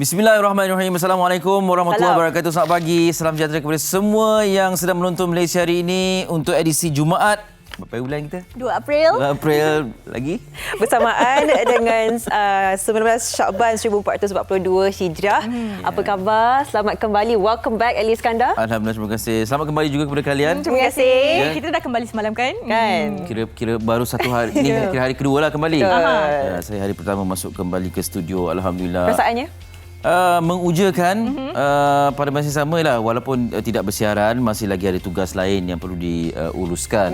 Bismillahirrahmanirrahim. Assalamualaikum warahmatullahi wabarakatuh. Selamat pagi. Salam sejahtera kepada semua yang sedang menonton Malaysia hari ini untuk edisi Jumaat. Berapa bulan kita? 2 April. 2 April lagi. Bersamaan dengan 19 Syakban 1442 Hijrah. Apa khabar? Selamat kembali. Welcome back Ali Iskandar. Alhamdulillah, terima kasih. Selamat kembali juga kepada kalian. Terima kasih. Ya. Kita dah kembali semalam kan? Kira baru satu hari. Ini kira hari kedua lah kembali. Saya hari pertama masuk kembali ke studio. Alhamdulillah. Perasaannya? Mengujakan pada masa yang sama lah, walaupun tidak bersiaran, masih lagi ada tugas lain yang perlu diuruskan.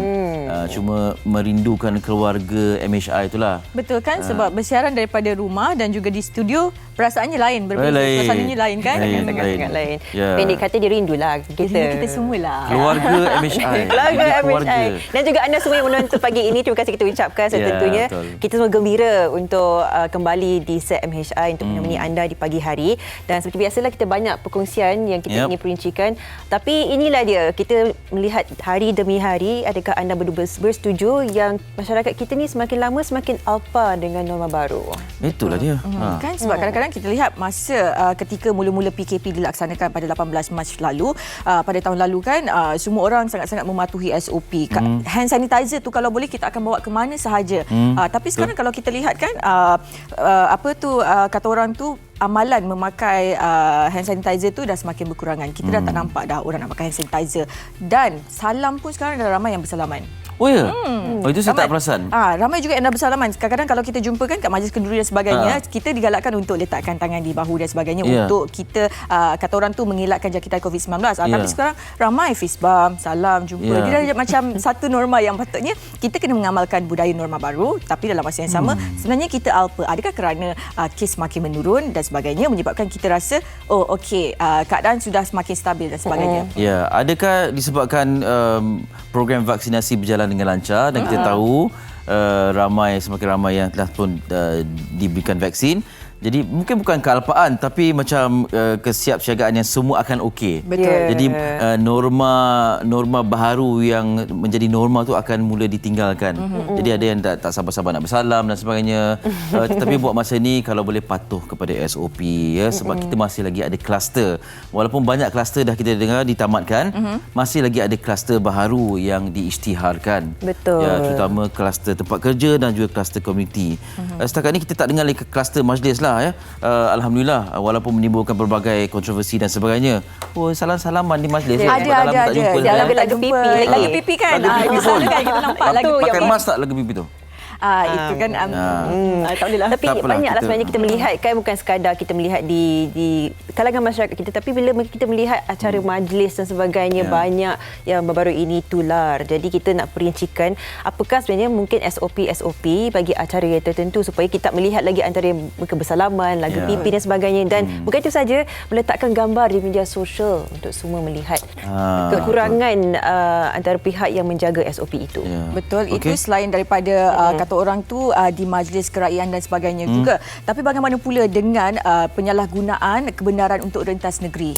Cuma merindukan keluarga MHI itulah. Betul kan, sebab bersiaran daripada rumah dan juga di studio perasaannya lain, berbeza. Suasananya lain kan? Sangat-sangat lain. Ya. Pendek kata dia rindulah Kita semualah. Keluarga MHI. Keluarga MHI. Dan juga anda semua yang menonton pagi ini, terima kasih kita ucapkan tentunya. Kita semua gembira untuk kembali di set MHI untuk menemani anda di pagi hari. Dan seperti biasalah kita banyak perkongsian yang kita ingin perincikan. Tapi inilah dia, kita melihat hari demi hari, adakah anda berdua bersetuju yang masyarakat kita ni semakin lama semakin alpa dengan norma baru? Itulah dia. Kan sebab kadang-kadang kita lihat masa ketika mula-mula PKP dilaksanakan pada 18 Mac lalu, pada tahun lalu kan, semua orang sangat-sangat mematuhi SOP. Hand sanitizer tu kalau boleh kita akan bawa ke mana sahaja. Tapi sekarang kalau kita lihat kan, kata orang tu, amalan memakai hand sanitizer tu dah semakin berkurangan. Kita dah tak nampak dah orang nak pakai hand sanitizer. Dan salam pun sekarang dah ramai yang bersalaman. Oh ya? Oh, itu saya tak perasan. Ramai juga yang dah bersalaman. Kadang-kadang kalau kita jumpa kan kat majlis kenduri dan sebagainya, kita digalakkan untuk letakkan tangan di bahu dan sebagainya untuk kita, kata orang tu, mengelakkan jangkitan COVID-19. Tapi sekarang ramai fist bump, salam, jumpa. Dia dah macam satu norma yang patutnya kita kena mengamalkan budaya norma baru, tapi dalam masa yang sama sebenarnya kita alpa. Adakah kerana kes makin menurun dan sebagainya menyebabkan kita rasa keadaan sudah semakin stabil dan sebagainya? Ya, adakah disebabkan program vaksinasi berjalan dengan lancar dan kita tahu semakin ramai yang telah pun diberikan vaksin. Jadi mungkin bukan kealpaan tapi macam kesiapsiagaan yang semua akan okey. Betul. Jadi norma baharu yang menjadi norma tu akan mula ditinggalkan. Jadi ada yang tak sabar-sabar nak bersalam dan sebagainya. Tetapi buat masa ni kalau boleh patuh kepada SOP ya, sebab kita masih lagi ada kluster. Walaupun banyak kluster dah kita dengar ditamatkan, masih lagi ada kluster baharu yang diisytiharkan. Betul. Ya, terutama kluster tempat kerja dan juga kluster komuniti. Setakat ni kita tak dengar lagi kluster majlis lah ya. Alhamdulillah, walaupun menimbulkan berbagai kontroversi dan sebagainya. Salam-salaman di majlis. Ada. Lagu pipi. Lagu pipi kan? Di sana kan kita nampak lagu. Pakai mask tak lagu pipi tu? Itu kan tak boleh lah. Tapi banyaklah sebenarnya kita melihat kan, bukan sekadar kita melihat di kalangan masyarakat kita, tapi bila kita melihat acara majlis dan sebagainya, banyak yang baru-baru ini tular. Jadi kita nak perincikan apakah sebenarnya mungkin SOP bagi acara yang tertentu supaya kita melihat lagi antara mereka bersalaman, lagu pipi dan sebagainya. Dan bukan itu saja, meletakkan gambar di media sosial untuk semua melihat kekurangan antara pihak yang menjaga SOP itu. Betul. Itu selain daripada kata orang tu di majlis kerakyaan dan sebagainya juga. Tapi bagaimana pula dengan penyalahgunaan kebenaran untuk rentas negeri?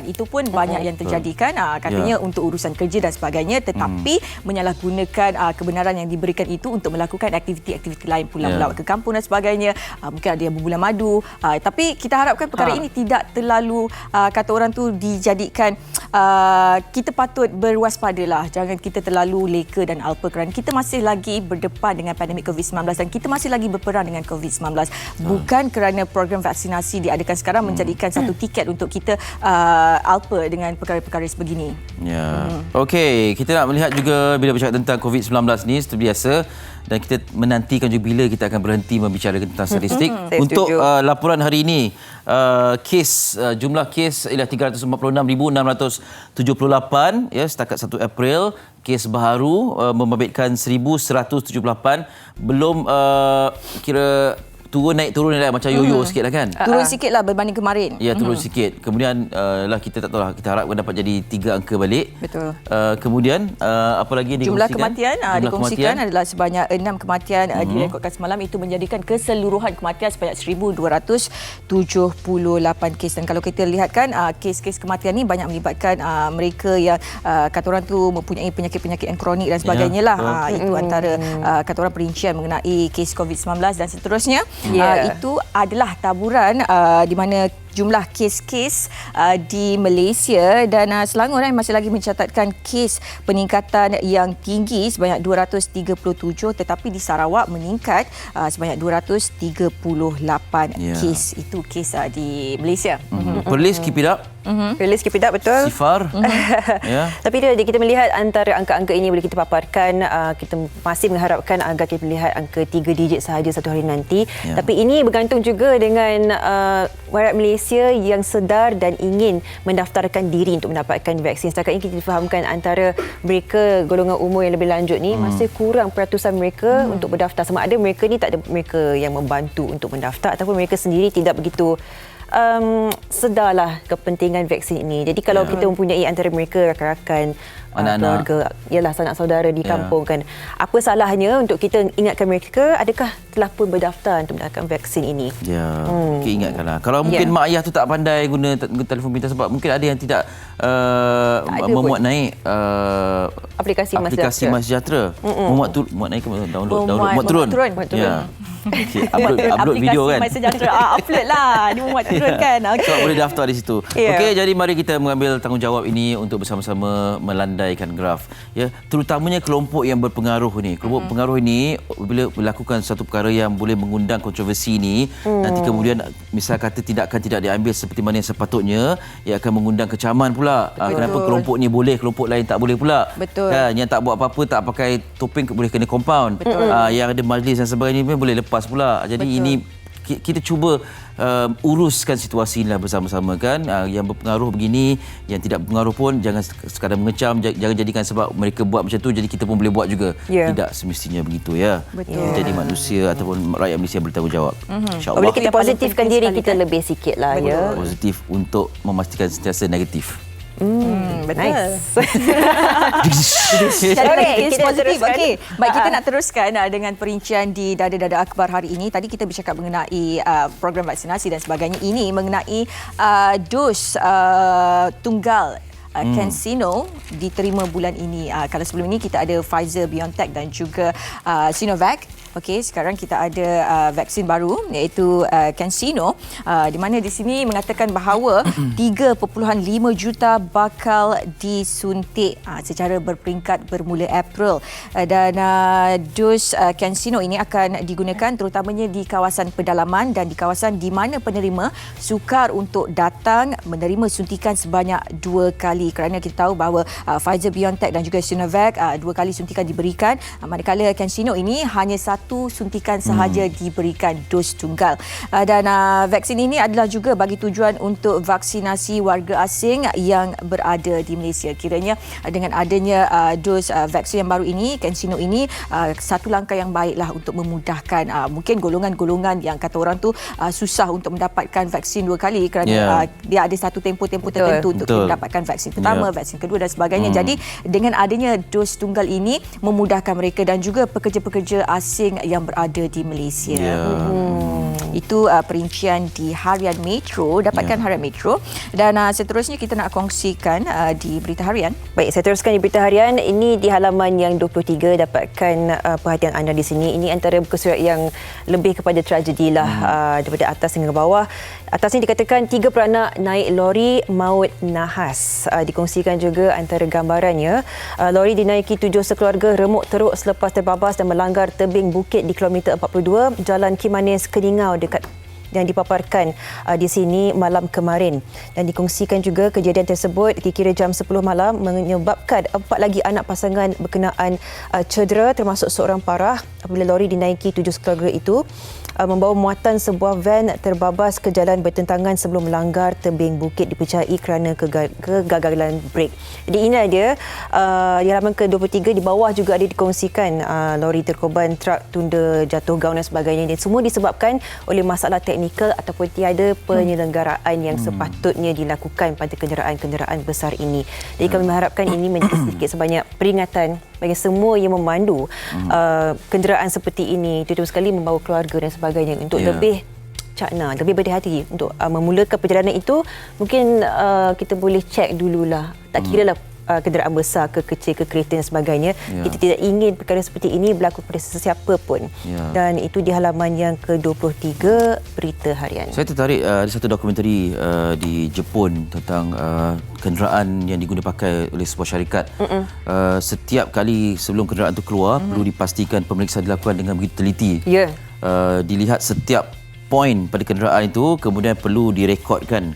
Itu pun banyak yang terjadi kan. Katanya untuk urusan kerja dan sebagainya, tetapi menyalahgunakan kebenaran yang diberikan itu untuk melakukan aktiviti-aktiviti lain, pulang melawat ke kampung dan sebagainya. Mungkin ada yang berbulan madu. Tapi kita harapkan perkara ini tidak terlalu kata orang tu dijadikan, kita patut berwaspadalah. Jangan kita terlalu leka dan alpa kerana kita masih lagi berdepan dengan pandemik COVID-19 dan kita masih lagi berperang dengan COVID-19. Bukan kerana program vaksinasi diadakan sekarang menjadikan satu tiket untuk kita alpa dengan perkara-perkara sebegini. Okey, kita nak melihat juga bila bercakap tentang COVID-19 ni seperti biasa, dan kita menantikan juga bila kita akan berhenti membicarakan tentang statistik. Untuk laporan hari ini, jumlah kes ialah 346,678 ya, setakat 1 April. Kes baharu membabitkan 1,178. Belum turun macam yo-yo sikit lah kan. Turun sikit lah berbanding kemarin. Ya, turun sikit. Kemudian kita tak tahu lah, kita harapkan dapat jadi 3 angka balik. Betul. Kemudian apa lagi yang jumlah dikongsikan? kematian dikongsikan adalah sebanyak 6 kematian direkodkan semalam. Itu menjadikan keseluruhan kematian sebanyak 1,278 kes. Dan kalau kita lihat kan, kes-kes kematian ni banyak melibatkan mereka yang kata orang tu mempunyai penyakit-penyakit yang kronik dan sebagainya lah. Itu antara kata orang perincian mengenai kes COVID-19 dan seterusnya. Itu adalah taburan di mana jumlah kes-kes di Malaysia dan Selangor masih lagi mencatatkan kes peningkatan yang tinggi sebanyak 237, tetapi di Sarawak meningkat sebanyak 238 kes. Itu kes di Malaysia. Perlis, keep it up. Release keep it up, betul. Sifar. Ya. Tapi kita melihat antara angka-angka ini boleh kita paparkan, kita masih mengharapkan agar kita melihat angka 3 digit sahaja satu hari nanti. Ya. Tapi ini bergantung juga dengan rakyat Malaysia yang sedar dan ingin mendaftarkan diri untuk mendapatkan vaksin. Setakat ini kita fahamkan antara mereka golongan umur yang lebih lanjut ni masih kurang peratusan mereka untuk berdaftar. Sama ada mereka ni tak ada mereka yang membantu untuk mendaftar ataupun mereka sendiri tidak begitu sedarlah kepentingan vaksin ini. Jadi kalau kita mempunyai antara mereka rakan-rakan, anak-anak, keluarga, ialah sanak saudara di kampung kan, apa salahnya untuk kita ingatkan mereka adakah telah pun berdaftar untuk mendapatkan vaksin ini. Ya, kita ingatkanlah. Kalau mungkin mak ayah tu tak pandai guna telefon pintar sebab mungkin ada yang tidak memuat naik aplikasi Mas Sejahtera. Muat naik ke download muat turun. Ya. Okay, upload video kan. Aplikasi Sejahtera upload lah. Dia muat turun kan. So, boleh daftar di situ. Yeah. Okey, jadi mari kita mengambil tanggungjawab ini untuk bersama-sama melandaikan graf. Ya, terutamanya kelompok yang berpengaruh ni. Kelompok pengaruh ini bila melakukan satu perkara yang boleh mengundang kontroversi ni, nanti kemudian misal kata tindakan tidak diambil seperti mana yang sepatutnya, ia akan mengundang kecaman pula. Kenapa kelompok ni boleh, kelompok lain tak boleh pula. Betul. Kan, yang tak buat apa-apa, tak pakai topeng boleh kena compound. Yang ada majlis dan sebagainya boleh lepas pula. Jadi ini kita cuba uruskan situasi inilah bersama-sama kan. Yang berpengaruh begini, yang tidak berpengaruh pun jangan sekadar mengecam, jangan jadikan sebab mereka buat macam tu jadi kita pun boleh buat juga. Tidak semestinya begitu ya. Betul. Jadi manusia ataupun rakyat Malaysia bertanggungjawab. InsyaAllah. Boleh kita positifkan diri kita lebih sikit lah ya. Positif untuk memastikan sentiasa negatif. Betul. Nice. Okey, kita positif. teruskan. Okey, baik, kita nak teruskan dengan perincian di Dada-Dada Akhbar hari ini. Tadi kita bercakap mengenai program vaksinasi dan sebagainya. Ini mengenai dos tunggal CanSino diterima bulan ini. Kalau sebelum ini kita ada Pfizer, BioNTech dan juga Sinovac. Okey, sekarang kita ada vaksin baru iaitu CanSino, di mana di sini mengatakan bahawa 3.5 juta bakal disuntik secara berperingkat bermula April, dan dos CanSino ini akan digunakan terutamanya di kawasan pedalaman dan di kawasan di mana penerima sukar untuk datang menerima suntikan sebanyak 2 kali, kerana kita tahu bahawa Pfizer, BioNTech dan juga Sinovac 2 kali suntikan diberikan, manakala CanSino ini hanya satu suntikan sahaja diberikan dos tunggal. Dan vaksin ini adalah juga bagi tujuan untuk vaksinasi warga asing yang berada di Malaysia. Kiranya dengan adanya dos vaksin yang baru ini, CanSino ini satu langkah yang baiklah untuk memudahkan mungkin golongan-golongan yang kata orang tu susah untuk mendapatkan vaksin 2 kali kerana dia ada satu tempoh-tempoh tertentu untuk mendapatkan vaksin pertama, vaksin kedua dan sebagainya. Jadi dengan adanya dos tunggal ini memudahkan mereka dan juga pekerja-pekerja asing yang berada di Malaysia. Itu perincian di Harian Metro. Dapatkan Harian Metro. Dan seterusnya kita nak kongsikan di Berita Harian. Baik, saya teruskan di Berita Harian. Ini di halaman yang 23, dapatkan perhatian anda di sini. Ini antara buku surat yang lebih kepada tragedi lah, daripada atas hingga bawah. Atas ini dikatakan 3 beranak naik lori maut nahas. Dikongsikan juga antara gambarannya. Lori dinaiki 7 sekeluarga remuk teruk selepas terbabas dan melanggar tebing bukit di kilometer 42 Jalan Kimanis, Keningau dekat yang dipaparkan di sini malam kemarin. Dan dikongsikan juga kejadian tersebut dikira jam 10 malam menyebabkan 4 lagi anak pasangan berkenaan cedera, termasuk seorang parah apabila lori dinaiki 7 keluarga itu membawa muatan sebuah van terbabas ke jalan bertentangan sebelum melanggar tebing bukit dipercayai kerana kegagalan brek. Jadi ini dia di halaman ke-23 di bawah juga ada dikongsikan lori terkorban truk tunda jatuh gaun dan sebagainya. Dan semua disebabkan oleh masalah teknikal ataupun tiada penyelenggaraan yang sepatutnya dilakukan pada kenderaan-kenderaan besar ini. Jadi kami mengharapkan ini menjadi sedikit sebanyak peringatan bagi semua yang memandu kenderaan seperti ini, terutama sekali membawa keluarga dan sebagainya, untuk lebih cakna, lebih berhati-hati untuk memulakan perjalanan itu. Mungkin kita boleh cek dululah, tak kiralah kenderaan besar ke kecil ke kereta dan sebagainya. Kita tidak ingin perkara seperti ini berlaku pada sesiapa pun. Dan itu di halaman yang ke-23 Berita Harian. Saya tertarik ada satu dokumentari di Jepun tentang kenderaan yang diguna pakai oleh sebuah syarikat. Setiap kali sebelum kenderaan itu keluar perlu dipastikan pemeriksaan dilakukan dengan begitu teliti. Dilihat setiap poin pada kenderaan itu, kemudian perlu direkodkan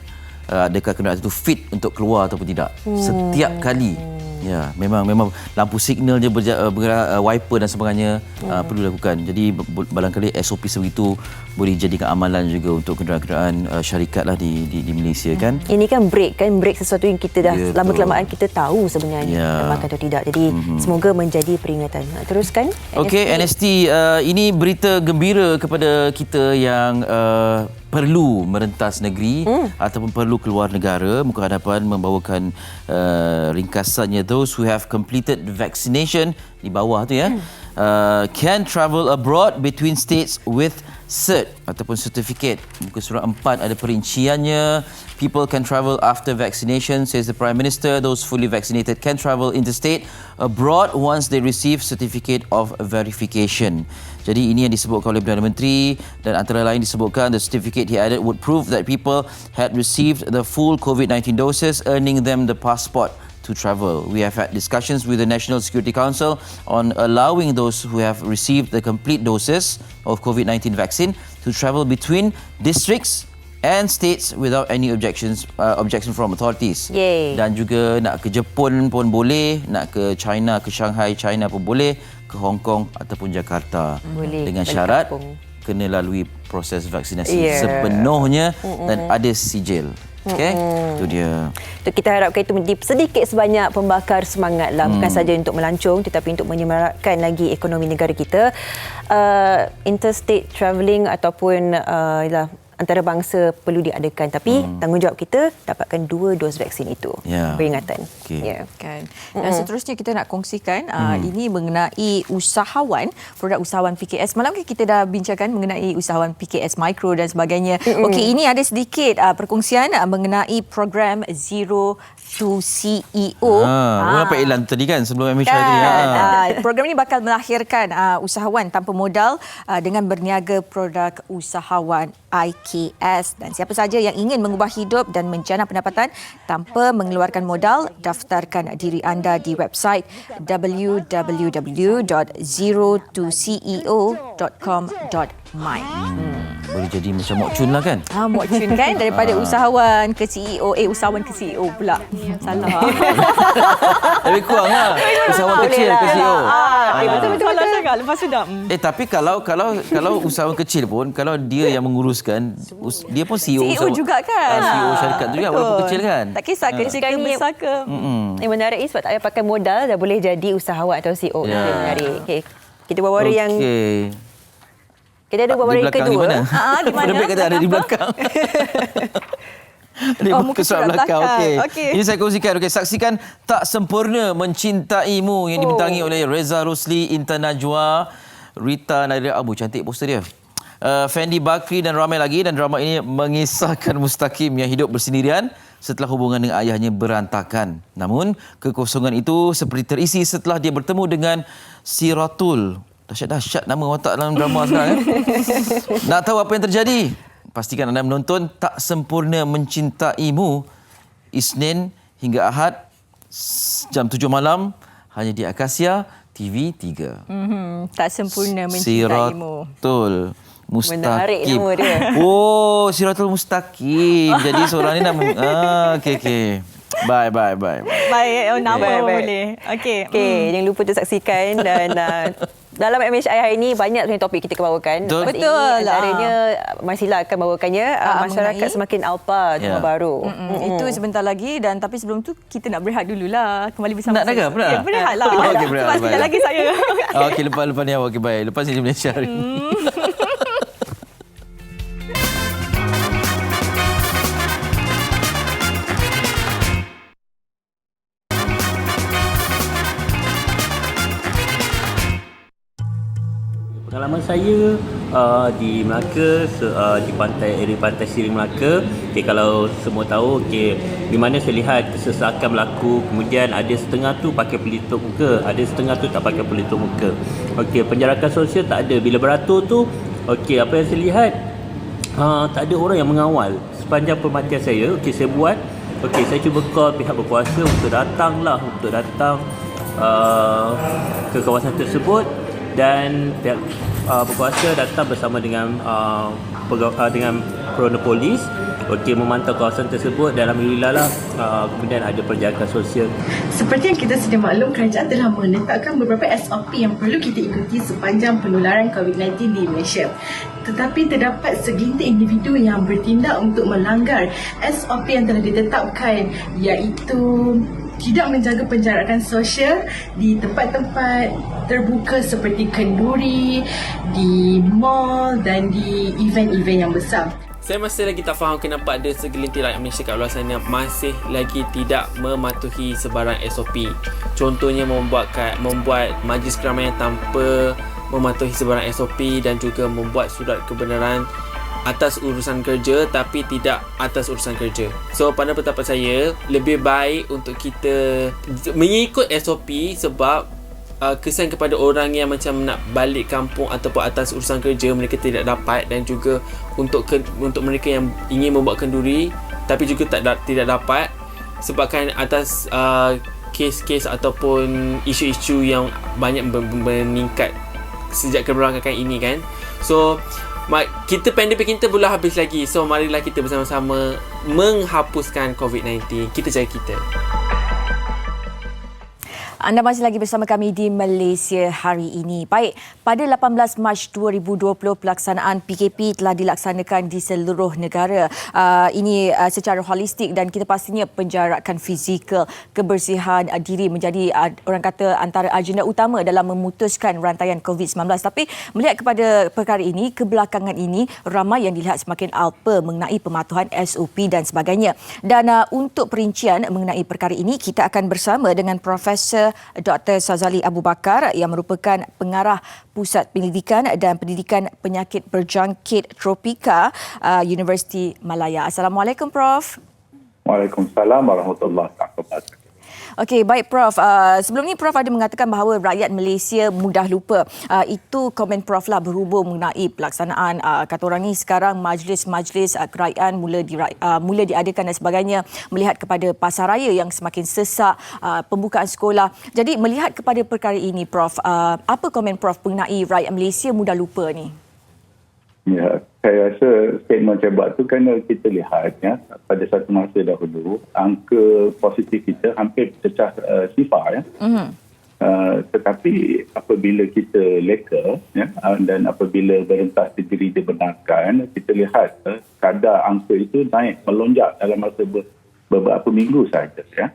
adakah kenderaan itu fit untuk keluar ataupun tidak. Setiap kali. Ya, memang lampu signal je bergerak, wiper dan sebagainya perlu dilakukan. Jadi barangkali SOP sebegitu boleh dijadikan amalan juga untuk kenderaan-kenderaan syarikat lah di Malaysia kan. Ini kan break sesuatu yang kita dah lama-kelamaan kita tahu sebenarnya makan atau tidak. Jadi semoga menjadi peringatan. Teruskan. Okey, NST ini berita gembira kepada kita yang perlu merentas negeri ataupun perlu keluar negara. Muka hadapan membawakan ringkasannya, those who have completed vaccination di bawah tu ya, can travel abroad between states with cert ataupun certificate. Muka surat 4 ada perinciannya. People can travel after vaccination, says the Prime Minister. Those fully vaccinated can travel interstate abroad once they receive certificate of verification. Jadi ini yang disebutkan oleh Perdana Menteri, dan antara lain disebutkan the certificate, he added, would prove that people had received the full COVID-19 doses, earning them the passport to travel. We have had discussions with the National Security Council on allowing those who have received the complete doses of COVID-19 vaccine to travel between districts and states without any objection from authorities. Yay. Dan juga nak ke Jepun pun boleh, nak ke China, ke Shanghai, China pun boleh, ke Hong Kong ataupun Jakarta. Boleh. Dengan syarat kena lalui proses vaksinasi sepenuhnya dan ada sijil. Okey, itu dia. Kita harapkan itu menjadi sedikit sebanyak pembakar semangat lah, bukan saja untuk melancong tetapi untuk menyemarakkan lagi ekonomi negara kita. Interstate travelling ataupun antarabangsa perlu diadakan, tapi tanggungjawab kita dapatkan 2 dos vaksin itu. Peringatan. Kan. Dan seterusnya kita nak kongsikan ini mengenai usahawan, produk usahawan PKS. Malam kita dah bincangkan mengenai usahawan PKS Mikro dan sebagainya. Okey, ini ada sedikit perkongsian mengenai program Zero to CEO. Orang dapat iklan tadi kan sebelum MH tadi. Program ini bakal melahirkan usahawan tanpa modal dengan berniaga produk usahawan IKS, dan siapa saja yang ingin mengubah hidup dan menjana pendapatan tanpa mengeluarkan modal, daftarkan diri anda di website www.zerotoceo.com.my. Boleh jadi macam Mok Chun lah kan? Mok Chun kan, daripada usahawan ke CEO. Usahawan ke CEO pula. Salah. Lebih kurang lah. Usahawan kecil ke CEO. Betul-betul. Lepas sudah. Tapi kalau usahawan kecil pun, kalau dia yang menguruskan, dia pun CEO juga kan. CEO syarikat tu juga, walaupun kecil kan. Tak kisah kecil ke besar ke. Yang menarik ni sebab tak payah pakai modal dah boleh jadi usahawan atau CEO. Itu yang menarik. Okay. Kita bawa yang kita ada bawa yang kedua. Di mana? Lebih kata ada di belakang. Di muka surat belakang. Okey. Ini saya kongsikan. Okey, saksikan Tak Sempurna Mencintaimu yang dibintangi oleh Reza Rosli, Intan Najwa, Rita Nadia Abu. Cantik poster dia. Fendi Bakri dan ramai lagi, dan drama ini mengisahkan Mustaqim yang hidup bersendirian setelah hubungan dengan ayahnya berantakan. Namun, kekosongan itu seperti terisi setelah dia bertemu dengan Siratul. Dahsyat nama watak dalam drama sekarang. Nak tahu apa yang terjadi? Pastikan anda menonton Tak Sempurna Mencintaimu Isnin hingga Ahad jam 7 malam hanya di Akasia TV 3. Tak Sempurna Mencintaimu. Siratul Mustaqim. Menarik nama dia. Siratul Mustaqim. Jadi seorang ni nama. Okey. Bye. Baik, nama boleh. Okey. Jangan lupa untuk saksikan, dan dalam MHI hari ini banyak topik kita bawakan. Betul. Antaranya Marsila akan bawakannya masyarakat semakin alpa Johor Bahru. Itu sebentar lagi, dan tapi sebelum tu kita nak berehat dululah. Kembali bersama saya. Nak berehatlah. Okey, berehat. Sekejap lagi saya. Okey, lepas ni awak. Okey, baik. Lepas ni Malaysia hari ini. Pengalaman saya di Melaka, di area pantai Siring Melaka, kalau semua tahu, di mana saya lihat kesesakan berlaku, kemudian ada setengah tu pakai pelitup muka, ada setengah tu tak pakai pelitup muka. Penjarakan sosial tak ada. Bila beratur tu, apa yang saya lihat, tak ada orang yang mengawal. Sepanjang permatian saya, saya buat, saya cuba call pihak berkuasa untuk datang ke kawasan tersebut, dan pihak berkuasa datang bersama dengan pegawai polis memantau kawasan tersebut, dan alhamdulillah lah kemudian ada penjagaan sosial. Seperti yang kita sedia maklum, kerajaan telah menetapkan beberapa SOP yang perlu kita ikuti sepanjang penularan COVID-19 di Malaysia. Tetapi terdapat segelintir individu yang bertindak untuk melanggar SOP yang telah ditetapkan, iaitu tidak menjaga penjarakan sosial di tempat-tempat terbuka seperti kenduri, di mall dan di event-event yang besar. Saya masih lagi tak faham kenapa ada segelintir rakyat Malaysia kat luar sana masih lagi tidak mematuhi sebarang SOP. Contohnya membuat majlis keramaian tanpa mematuhi sebarang SOP, dan juga membuat surat kebenaran atas urusan kerja tapi tidak atas urusan kerja. So pada pendapat saya, lebih baik untuk kita mengikut SOP, sebab kesan kepada orang yang macam nak balik kampung ataupun atas urusan kerja mereka tidak dapat, dan juga untuk mereka yang ingin membuat kenduri tapi juga tidak dapat sebabkan atas kes-kes ataupun isu-isu yang banyak meningkat sejak keberangkatan ini kan. So kita pandemik kita belum habis lagi. So marilah kita bersama-sama menghapuskan COVID-19. Kita jaga kita. Anda masih lagi bersama kami di Malaysia hari ini. Baik, pada 18 Mac 2020 pelaksanaan PKP telah dilaksanakan di seluruh negara. Ini secara holistik, dan kita pastinya penjarakan fizikal, kebersihan diri menjadi orang kata antara agenda utama dalam memutuskan rantaian COVID-19. Tapi melihat kepada perkara ini, kebelakangan ini ramai yang dilihat semakin alpa mengenai pematuhan SOP dan sebagainya. Dan untuk perincian mengenai perkara ini, kita akan bersama dengan Profesor Dr. Sazali Abu Bakar yang merupakan pengarah Pusat Penyelidikan dan Pendidikan Penyakit Berjangkit Tropika Universiti Malaya. Assalamualaikum, Prof. Waalaikumsalam warahmatullahi wabarakatuh. Okey, baik Prof. Sebelum ni Prof ada mengatakan bahawa rakyat Malaysia mudah lupa. Itu komen Prof lah berhubung mengenai pelaksanaan kata orang ni sekarang majlis-majlis kerajaan mula diadakan dan sebagainya, melihat kepada pasaraya yang semakin sesak, pembukaan sekolah. Jadi melihat kepada perkara ini Prof, apa komen Prof mengenai rakyat Malaysia mudah lupa ni? Ya, saya rasa statement saya buat tu kerana kita lihat pada satu masa dahulu angka positif kita hampir pecah sifar tetapi apabila kita leka dan apabila berentas diri dibenarkan, kita lihat kadar angka itu naik melonjak dalam masa beberapa minggu sahaja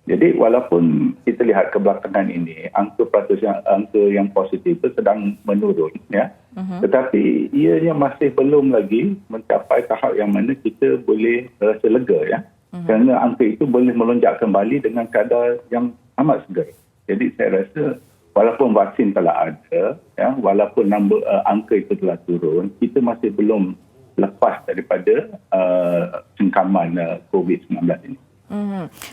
Jadi walaupun kita lihat kebelakangan ini angka yang positif itu sedang menurun tetapi ianya masih belum lagi mencapai tahap yang mana kita boleh rasa lega kerana angka itu boleh melonjak kembali dengan kadar yang amat segera. Jadi saya rasa walaupun vaksin telah ada walaupun angka itu telah turun, kita masih belum lepas daripada cengkaman COVID-19 ini.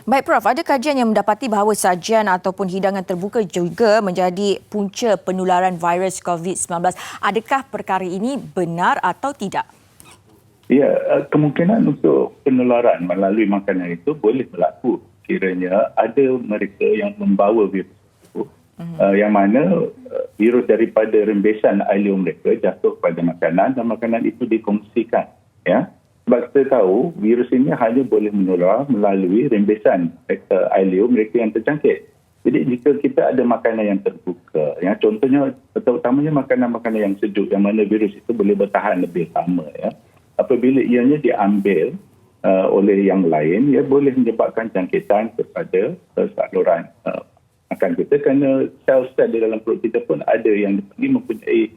Baik Prof, ada kajian yang mendapati bahawa sajian ataupun hidangan terbuka juga menjadi punca penularan virus COVID-19. Adakah perkara ini benar atau tidak? Ya, kemungkinan untuk penularan melalui makanan itu boleh berlaku kiranya ada mereka yang membawa virus itu, yang mana virus daripada rembesan air liur mereka jatuh pada makanan dan makanan itu dikongsikan. Sebab kita tahu virus ini hanya boleh menular melalui rembesan air liur mereka yang terjangkit. Jadi jika kita ada makanan yang terbuka, contohnya terutamanya makanan-makanan yang sejuk yang mana virus itu boleh bertahan lebih lama apabila ianya diambil oleh yang lain, boleh menyebabkan jangkitan kepada saluran makan kita kerana sel-sel di dalam perut kita pun ada yang mempunyai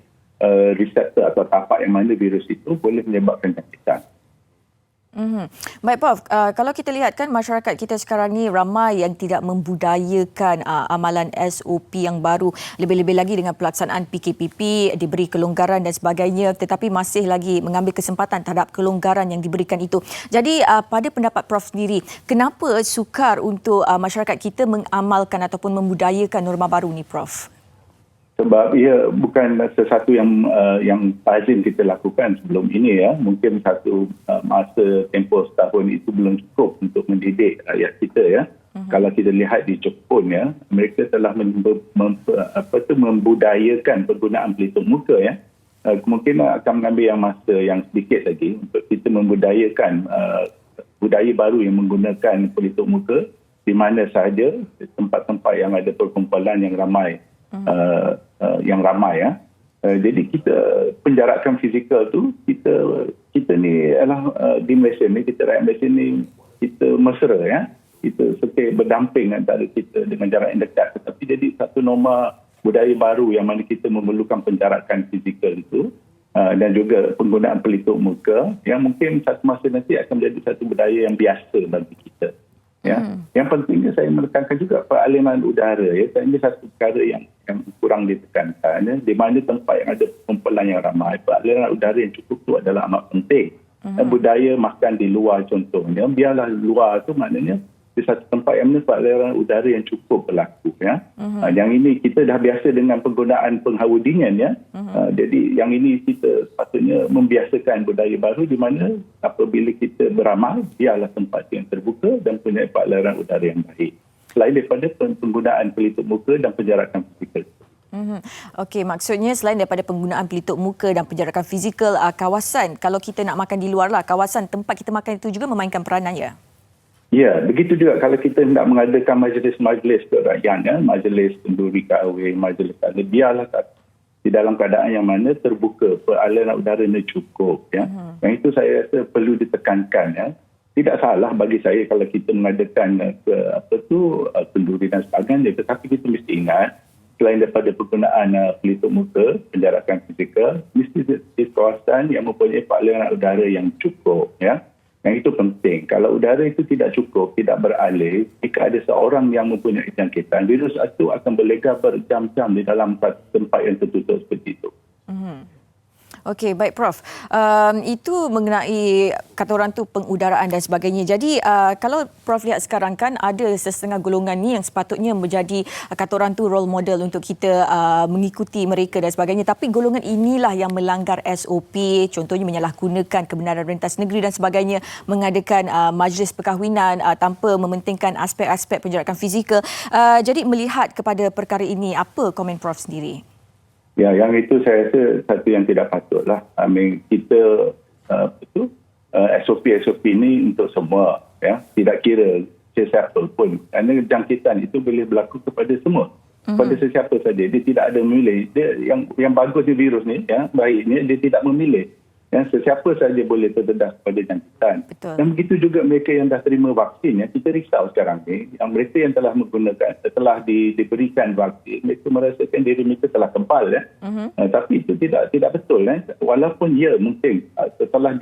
reseptor atau tapak yang mana virus itu boleh menyebabkan jangkitan. Baik Prof, kalau kita lihat kan masyarakat kita sekarang ni ramai yang tidak membudayakan amalan SOP yang baru, lebih-lebih lagi dengan pelaksanaan PKPP, diberi kelonggaran dan sebagainya, tetapi masih lagi mengambil kesempatan terhadap kelonggaran yang diberikan itu. Jadi pada pendapat Prof sendiri, kenapa sukar untuk masyarakat kita mengamalkan ataupun membudayakan norma baru ni Prof? Sebab ia bukan sesuatu yang lazim kita lakukan sebelum ini ya. Mungkin satu masa tempoh setahun itu belum cukup untuk mendidik rakyat kita ya. Kalau kita lihat di Jepun ya, mereka telah membudayakan penggunaan pelitup muka ya. Kemungkinan akan mengambil masa yang sedikit lagi untuk kita membudayakan budaya baru yang menggunakan pelitup muka di mana sahaja, tempat-tempat yang ada perkumpulan yang ramai. Ya. Jadi kita penjarakan fizikal tu kita ni adalah di Malaysia ni, kita rakyat Malaysia ni kita mesra ya. Kita seperti berdamping antara kita dengan jarak yang dekat, tetapi jadi satu norma budaya baru yang mana kita memerlukan penjarakan fizikal itu dan juga penggunaan pelitup muka yang mungkin satu masa nanti akan menjadi satu budaya yang biasa bagi kita. Ya. Yang pentingnya saya menekankan juga peralihan udara ya. Ini satu perkara yang kurang ditekankan ya. Di mana tempat yang ada kumpulan yang ramai, peralihan udara yang cukup itu adalah amat penting. Budaya makan di luar contohnya, biarlah luar tu maknanya di satu tempat yang mana peralihan udara yang cukup berlaku ya. Yang ini kita dah biasa dengan penggunaan penghawa dingin ya. Jadi yang ini kita sepatutnya membiasakan budaya baru di mana apabila kita beramal, biarlah tempat yang terbuka dan punya peralihan udara yang baik. Selain daripada penggunaan pelitup muka dan penjarakan fizikal. Okey, maksudnya selain daripada penggunaan pelitup muka dan penjarakan fizikal, kawasan, kalau kita nak makan di luar lah, kawasan tempat kita makan itu juga memainkan peranan ya? Ya, begitu juga kalau kita hendak mengadakan majlis-majlis kerakyatan, ya, majlis kenduri kahwin, majlis kahwin, biarlah di dalam keadaan yang mana terbuka, peralihan udaranya cukup. Ya. Yang itu saya rasa perlu ditekankan. Ya. Tidak salah bagi saya kalau kita mengadakan kenduri dan sebagainya, tetapi kita mesti ingat, selain daripada penggunaan pelitup muka, penjarakan fizikal, mesti di kawasan yang mempunyai peralihan udara yang cukup. Ya. Yang itu penting. Kalau udara itu tidak cukup, tidak beralih, jika ada seorang yang mempunyai jangkitan, virus itu akan berlegar berjam-jam di dalam tempat yang tertutup seperti itu. Okey, baik Prof. Itu mengenai kata orang tu pengudaraan dan sebagainya. Jadi kalau Prof lihat sekarang kan ada setengah golongan ni yang sepatutnya menjadi kata orang tu role model untuk kita mengikuti mereka dan sebagainya. Tapi golongan inilah yang melanggar SOP, contohnya menyalahgunakan kebenaran rentas negeri dan sebagainya, mengadakan majlis perkahwinan tanpa mementingkan aspek-aspek penjarakan fizikal. Jadi melihat kepada perkara ini, apa komen Prof sendiri? Ya, yang itu saya rasa satu yang tidak patutlah. Kita SOP ini untuk semua, ya, tidak kira sesiapa pun. Kerana jangkitan itu boleh berlaku kepada semua, kepada sesiapa saja. Dia tidak ada memilih. Dia yang bagusnya virus ni, ya, baiknya dia tidak memilih. Yang sesiapa saja boleh terdedah kepada jangkitan. Betul. Dan begitu juga mereka yang dah terima vaksin. Ya. Kita risau sekarang ni, yang mereka yang telah menggunakan, setelah diberikan vaksin, mereka merasakan diri mereka telah kempal. Ya. Tapi itu tidak betul. Ya. Walaupun ya mungkin setelah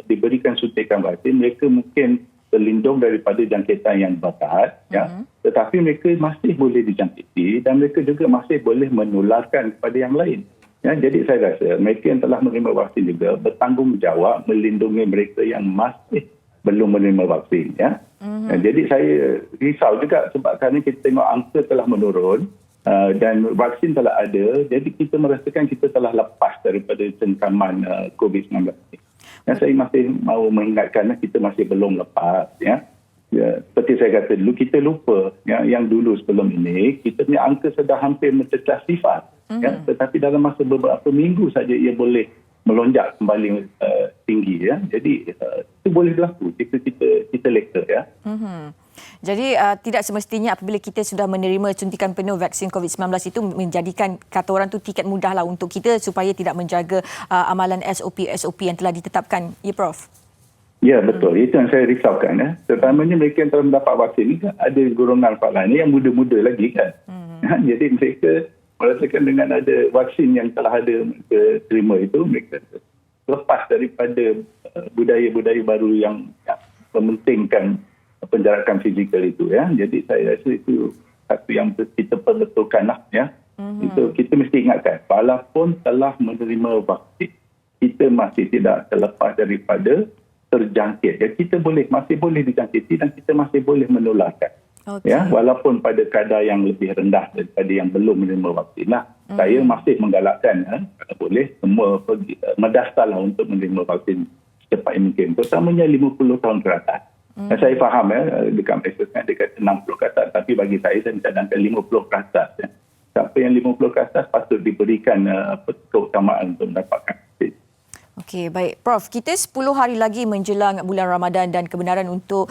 diberikan suntikan vaksin, mereka mungkin terlindung daripada jangkitan yang berat. Ya. Tetapi mereka masih boleh dijangkiti dan mereka juga masih boleh menularkan kepada yang lain. Ya, jadi saya rasa mereka yang telah menerima vaksin juga bertanggungjawab melindungi mereka yang masih belum menerima vaksin. Ya. Jadi saya risau juga sebab kerana kita tengok angka telah menurun dan vaksin telah ada, jadi kita merasakan kita telah lepas daripada cengkaman COVID-19. Ya, saya masih mahu mengingatkan kita masih belum lepas. Ya. Ya, seperti saya kata dulu, kita lupa ya, yang dulu sebelum ini kita punya angka sudah hampir mencecah sifar. Ya, tetapi dalam masa beberapa minggu saja ia boleh melonjak kembali tinggi. Ya. Jadi itu boleh berlaku jika kita leka. Ya. Jadi tidak semestinya apabila kita sudah menerima suntikan penuh vaksin COVID-19 itu menjadikan kata orang tu tiket mudahlah untuk kita supaya tidak menjaga amalan SOP yang telah ditetapkan. Ya Prof? Ya, betul. Itu yang saya risaukan. Ya. Terutamanya mereka yang telah mendapat vaksin ini kan ada golongan lain yang muda-muda lagi kan. Jadi mereka merasakan dengan ada vaksin yang telah ada mereka terima itu, mereka lepas daripada budaya-budaya baru yang mementingkan penjarakan fizikal itu ya. Jadi saya rasa itu satu yang kita perbetulkan lah ya. Itu kita mesti ingatkan, walaupun telah menerima vaksin, kita masih tidak terlepas daripada terjangkit. Ya, kita masih boleh dijangkiti dan kita masih boleh menularkan. Ya, walaupun pada kadar yang lebih rendah daripada yang belum menerima vaksin lah. Saya masih menggalakkan kalau boleh semua pergi mendaftarlah untuk menerima vaksin secepat mungkin, terutamanya 50 tahun ke atas. Saya faham dekat Malaysia sekarang dekat 60 ke atas, tapi bagi saya mencadangkan 50 ke atas. Siapa yang 50 ke atas patut diberikan keutamaan untuk mendapatkan vaksin. Okey, baik. Prof, kita 10 hari lagi menjelang bulan Ramadan dan kebenaran untuk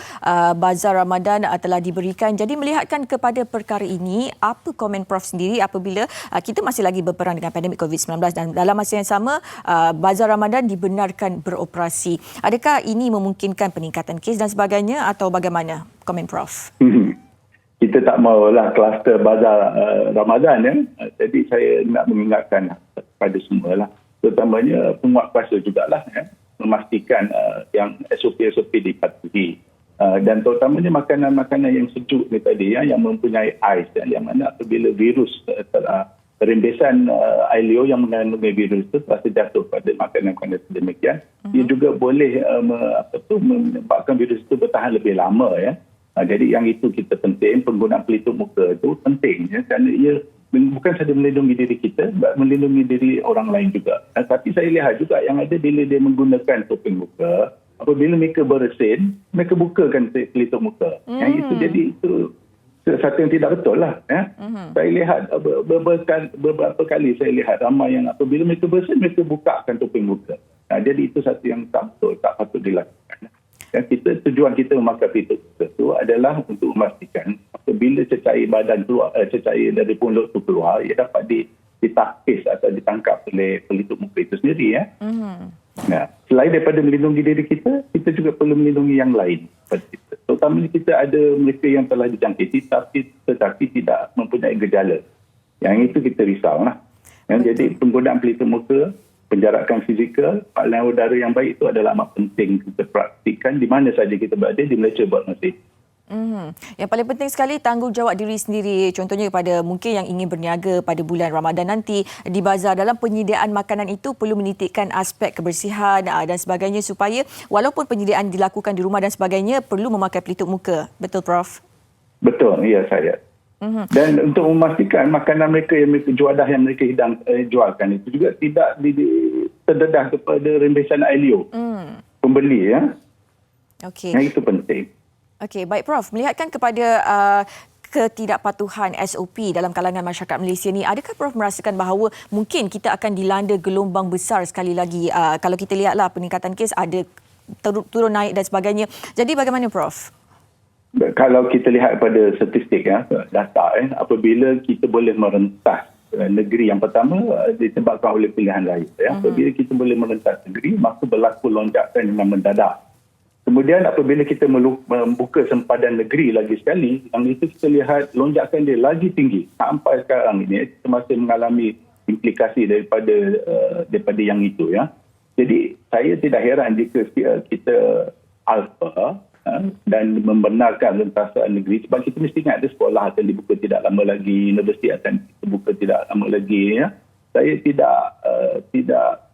bazar Ramadan telah diberikan. Jadi melihatkan kepada perkara ini, apa komen Prof sendiri apabila kita masih lagi berperang dengan pandemik COVID-19 dan dalam masa yang sama bazar Ramadan dibenarkan beroperasi. Adakah ini memungkinkan peningkatan kes dan sebagainya atau bagaimana? Komen Prof. Kita tak maulah kluster bazar Ramadan ya. Jadi saya nak mengingatkan kepada semua lah. Terutamanya penguat kuasa jugalah ya, memastikan yang SOP-SOP dipatuhi. Dan terutamanya makanan-makanan yang sejuk ni tadi ya, yang mempunyai ais ya, yang mana apabila virus rembesan air liur yang mengandungi virus itu telah terjatuh pada makanan-makanan sedemikian, ia juga boleh menyebabkan virus itu bertahan lebih lama ya. Jadi yang itu kita penting, penggunaan pelitup muka itu penting ya, kerana ia bukan sahaja melindungi diri kita, melindungi diri orang lain juga. Tapi saya lihat juga yang ada bila dia menggunakan topeng muka, apabila mereka bersin, mereka bukakan pelitup muka. Yang itu jadi itu satu yang tidak betul lah. Ya. Saya lihat beberapa kali saya lihat ramai yang apabila mereka bersin, mereka bukakan topeng muka. Jadi itu satu yang tak betul, tak patut dilakukan. Dan tujuan kita memakai pelitup muka itu adalah untuk memastikan apabila cecair badan keluar, cecair dari mulut itu keluar, ia dapat ditapis atau ditangkap oleh pelitup muka itu sendiri ya. Nah, selain daripada melindungi diri kita, kita juga perlu melindungi yang lain. Terutama kita ada mereka yang telah dijangkiti tetapi tidak mempunyai gejala. Yang itu kita risaulah. Jadi penggunaan pelitup muka, penjarakan fizikal, aliran udara yang baik itu adalah amat penting kita praktikan di mana saja kita berada di Malaysia buat masa ini. Yang paling penting sekali tanggungjawab diri sendiri. Contohnya kepada mungkin yang ingin berniaga pada bulan Ramadan nanti di bazar, dalam penyediaan makanan itu perlu menitikkan aspek kebersihan dan sebagainya supaya walaupun penyediaan dilakukan di rumah dan sebagainya perlu memakai pelitup muka. Betul Prof? Betul, ya saya. Dan untuk memastikan makanan mereka yang mereka juadah yang mereka jualkan itu juga tidak terdedah kepada rembesan air liur pembeli ya. Okey. Yang itu penting. Okey, baik Prof. Melihatkan kepada ketidakpatuhan SOP dalam kalangan masyarakat Malaysia ni, adakah Prof merasakan bahawa mungkin kita akan dilanda gelombang besar sekali lagi? Kalau kita lihatlah peningkatan kes ada turun naik dan sebagainya. Jadi bagaimana Prof? Kalau kita lihat pada statistik ya, data apabila kita boleh merentas negeri yang pertama disebabkan oleh pilihan raya ya. Apabila kita boleh merentas negeri, maka berlaku lonjakan yang mendadak. Kemudian apabila kita membuka sempadan negeri lagi sekali, yang itu kita lihat lonjakan dia lagi tinggi. Sampai sekarang ini kita masih mengalami implikasi daripada yang itu ya. Jadi saya tidak heran jika kita alpha dan membenarkan rentasan negeri, sebab kita mesti ingat ada sekolah akan dibuka tidak lama lagi, universiti akan dibuka tidak lama lagi ya. Saya tidak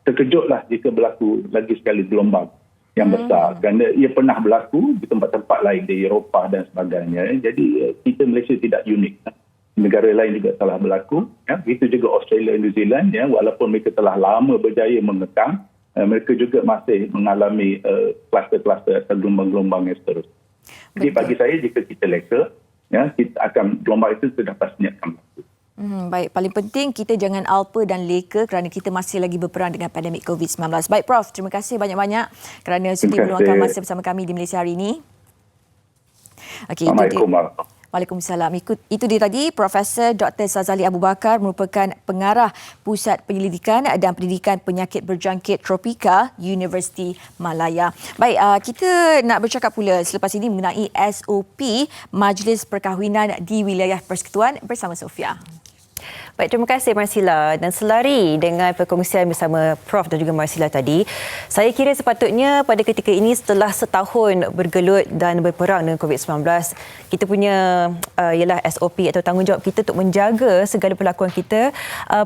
terkejutlah jika berlaku lagi sekali gelombang yang besar, kerana ia pernah berlaku di tempat-tempat lain di Eropah dan sebagainya. Jadi kita Malaysia tidak unik. Negara lain juga telah berlaku. Ya. Begitu juga Australia dan New Zealand, ya, walaupun mereka telah lama berjaya mengekang, mereka juga masih mengalami kluster-kluster atau gelombang-gelombang yang seterusnya. Jadi bagi saya jika kita leka, ya, kita akan gelombang itu sudah pastinya akan berlaku. Baik, paling penting kita jangan alpa dan leka kerana kita masih lagi berperang dengan pandemik COVID-19. Baik Prof, terima kasih banyak-banyak kerana sudi meluangkan masa bersama kami di Malaysia hari ini. Okay, Assalamualaikum. Waalaikumsalam. Itu dia tadi Profesor Dr. Sazali Abu Bakar, merupakan pengarah Pusat Penyelidikan dan Pendidikan Penyakit Berjangkit Tropika Universiti Malaya. Baik, kita nak bercakap pula selepas ini mengenai SOP Majlis Perkahwinan di Wilayah Persekutuan bersama Sofia. Baik, terima kasih Marsila. Dan selari dengan perkongsian bersama Prof dan juga Marsila tadi, saya kira sepatutnya pada ketika ini setelah setahun bergelut dan berperang dengan COVID-19, kita punya ialah SOP atau tanggungjawab kita untuk menjaga segala perlakuan kita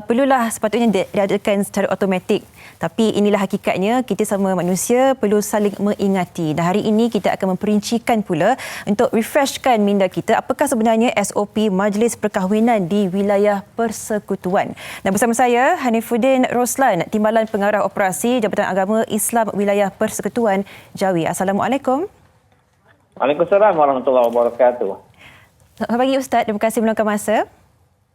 perlulah sepatutnya diadakan secara automatik. Tapi inilah hakikatnya, kita sama manusia perlu saling mengingati. Dan hari ini kita akan memperincikan pula untuk refreshkan minda kita apakah sebenarnya SOP Majlis Perkahwinan di wilayah persekutuan. Dan bersama saya Hanifuddin Roslan, Timbalan Pengarah Operasi Jabatan Agama Islam Wilayah Persekutuan Jawi. Assalamualaikum. Waalaikumsalam warahmatullahi wabarakatuh. Selamat pagi Ustaz, terima kasih meluangkan masa.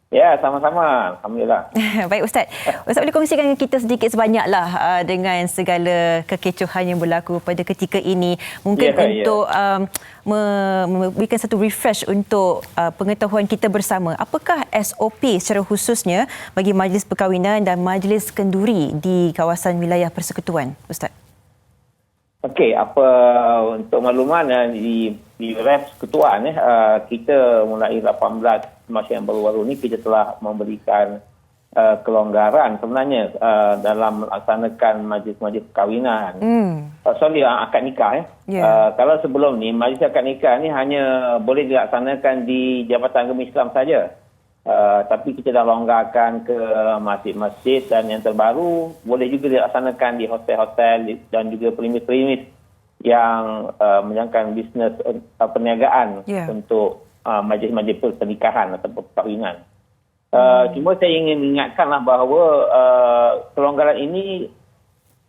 Ya, sama-sama. Alhamdulillah. Baik Ustaz. Ustaz boleh kongsikan dengan kita sedikit sebanyaklah dengan segala kekecohan yang berlaku pada ketika ini. Mungkin untuk memberikan satu refresh untuk pengetahuan kita bersama. Apakah SOP secara khususnya bagi majlis perkahwinan dan majlis kenduri di kawasan wilayah persekutuan, Ustaz? Okey, untuk makluman di wilayah persekutuan kita mulai 18 masa yang baru-baru ini kita telah memberikan kelonggaran sebenarnya dalam melaksanakan majlis-majlis perkahwinan. Akad nikah. Kalau sebelum ni majlis akad nikah ni hanya boleh dilaksanakan di Jabatan Agama Islam saja. Tapi kita dah longgarkan ke masjid-masjid dan yang terbaru boleh juga dilaksanakan di hotel-hotel dan juga premis-premis yang menjalankan bisnes perniagaan untuk majlis-majlis pernikahan atau perkahwinan. Cuma saya ingin mengingatkanlah bahawa kelonggaran ini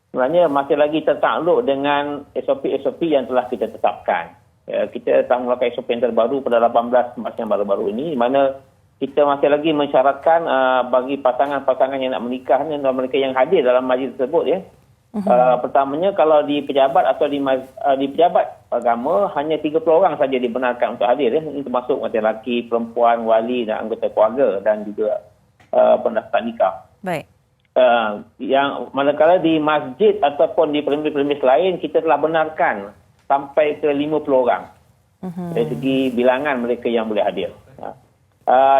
sebenarnya masih lagi tertakluk dengan SOP-SOP yang telah kita tetapkan. Kita telah melakukan SOP yang terbaru pada 18 Mac yang baru-baru ini, di mana kita masih lagi mensyaratkan bagi pasangan-pasangan yang nak menikah dan mereka yang hadir dalam majlis tersebut pertamanya kalau di pejabat atau di pejabat agama hanya 30 orang saja dibenarkan untuk hadir ini termasuk lelaki, perempuan, wali dan anggota keluarga dan juga pendaftar nikah. Baik. Yang manakala di masjid ataupun di premis-premis lain kita telah benarkan sampai ke 50 orang dari segi bilangan mereka yang boleh hadir.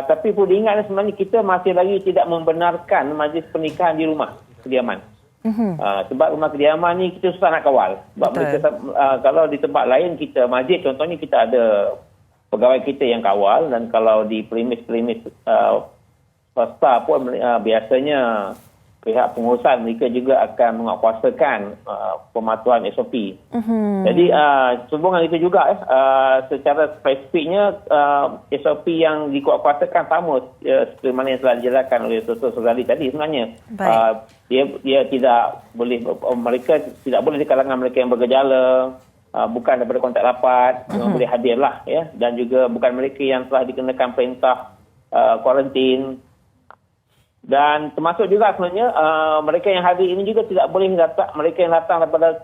Tapi perlu diingat sebenarnya kita masih lagi tidak membenarkan majlis pernikahan di rumah kediaman. Sebab rumah kediaman ni kita susah nak kawal. Sebab mereka, kalau di tempat lain kita masjid contohnya kita ada pegawai kita yang kawal, dan kalau di premis-premis swasta pun biasanya pihak pengurusan mereka juga akan menguatkuasakan pematuhan SOP. Jadi sehubungan itu juga secara spesifiknya SOP yang dikuatkuasakan sama seperti mana yang telah dijelaskan oleh Dr. Sozali tadi sebenarnya. Dia tidak boleh, mereka tidak boleh di kalangan mereka yang bergejala, bukan daripada kontak rapat, boleh hadirlah dan juga bukan mereka yang telah dikenakan perintah kuarantin. Dan termasuk juga sebenarnya mereka yang hadir ini juga tidak boleh datang, mereka yang datang daripada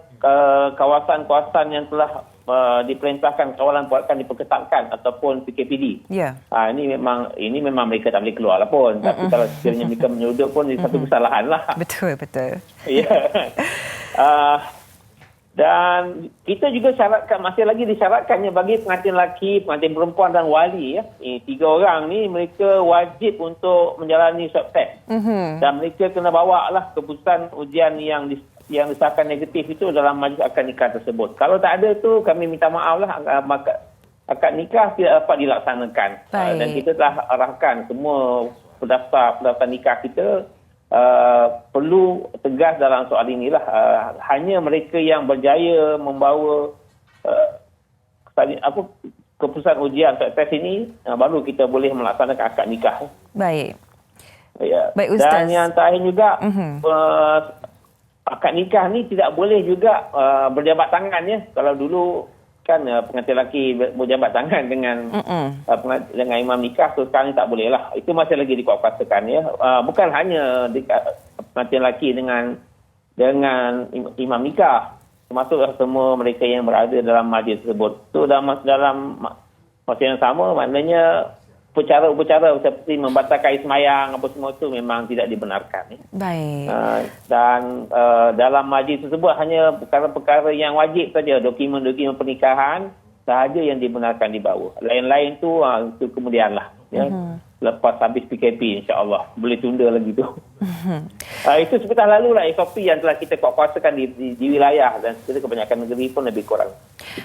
kawasan-kawasan yang telah diperintahkan kawalan akan diperketatkan ataupun PKPD. Ini memang mereka tak boleh keluar lah pun. Tapi kalau sekiranya mereka menyudut pun itu satu kesalahan lah. Betul. Dan kita juga syaratkan, masih lagi disyaratkannya bagi pengantin lelaki, pengantin perempuan dan wali. Tiga orang ni mereka wajib untuk menjalani swab test. Dan mereka kena bawa lah keputusan ujian yang disahkan negatif itu dalam majlis akad nikah tersebut. Kalau tak ada tu kami minta maaf lah, akad nikah tidak dapat dilaksanakan. Dan kita telah arahkan semua pendaftar nikah kita perlu tegas dalam soal inilah. Hanya mereka yang berjaya membawa keputusan ujian tes ini baru kita boleh melaksanakan akad nikah. Baik. Baik Ustaz. Dan yang terakhir juga akad nikah ni tidak boleh juga berjabat tangan Kalau dulu kan pengantin lelaki berjabat tangan dengan imam nikah, so sekarang ni tak boleh lah. Itu masih lagi dikuatkuasakan bukan hanya pengantin lelaki dengan imam nikah, termasuk semua mereka yang berada dalam majlis tersebut. So dalam masa yang sama, maknanya upacara-upacara seperti membatalkan sembahyang apa semua itu memang tidak dibenarkan. Baik. Dan dalam majlis tersebut hanya perkara-perkara yang wajib saja, dokumen-dokumen pernikahan sahaja yang dibenarkan dibawa. Lain-lain tu kemudianlah. lepas habis PKP, insya-Allah. Boleh tunda lagi tu. Itu sebentar lalu lah SOP yang telah kita kuatkuasakan di wilayah dan kebanyakan negeri pun lebih kurang.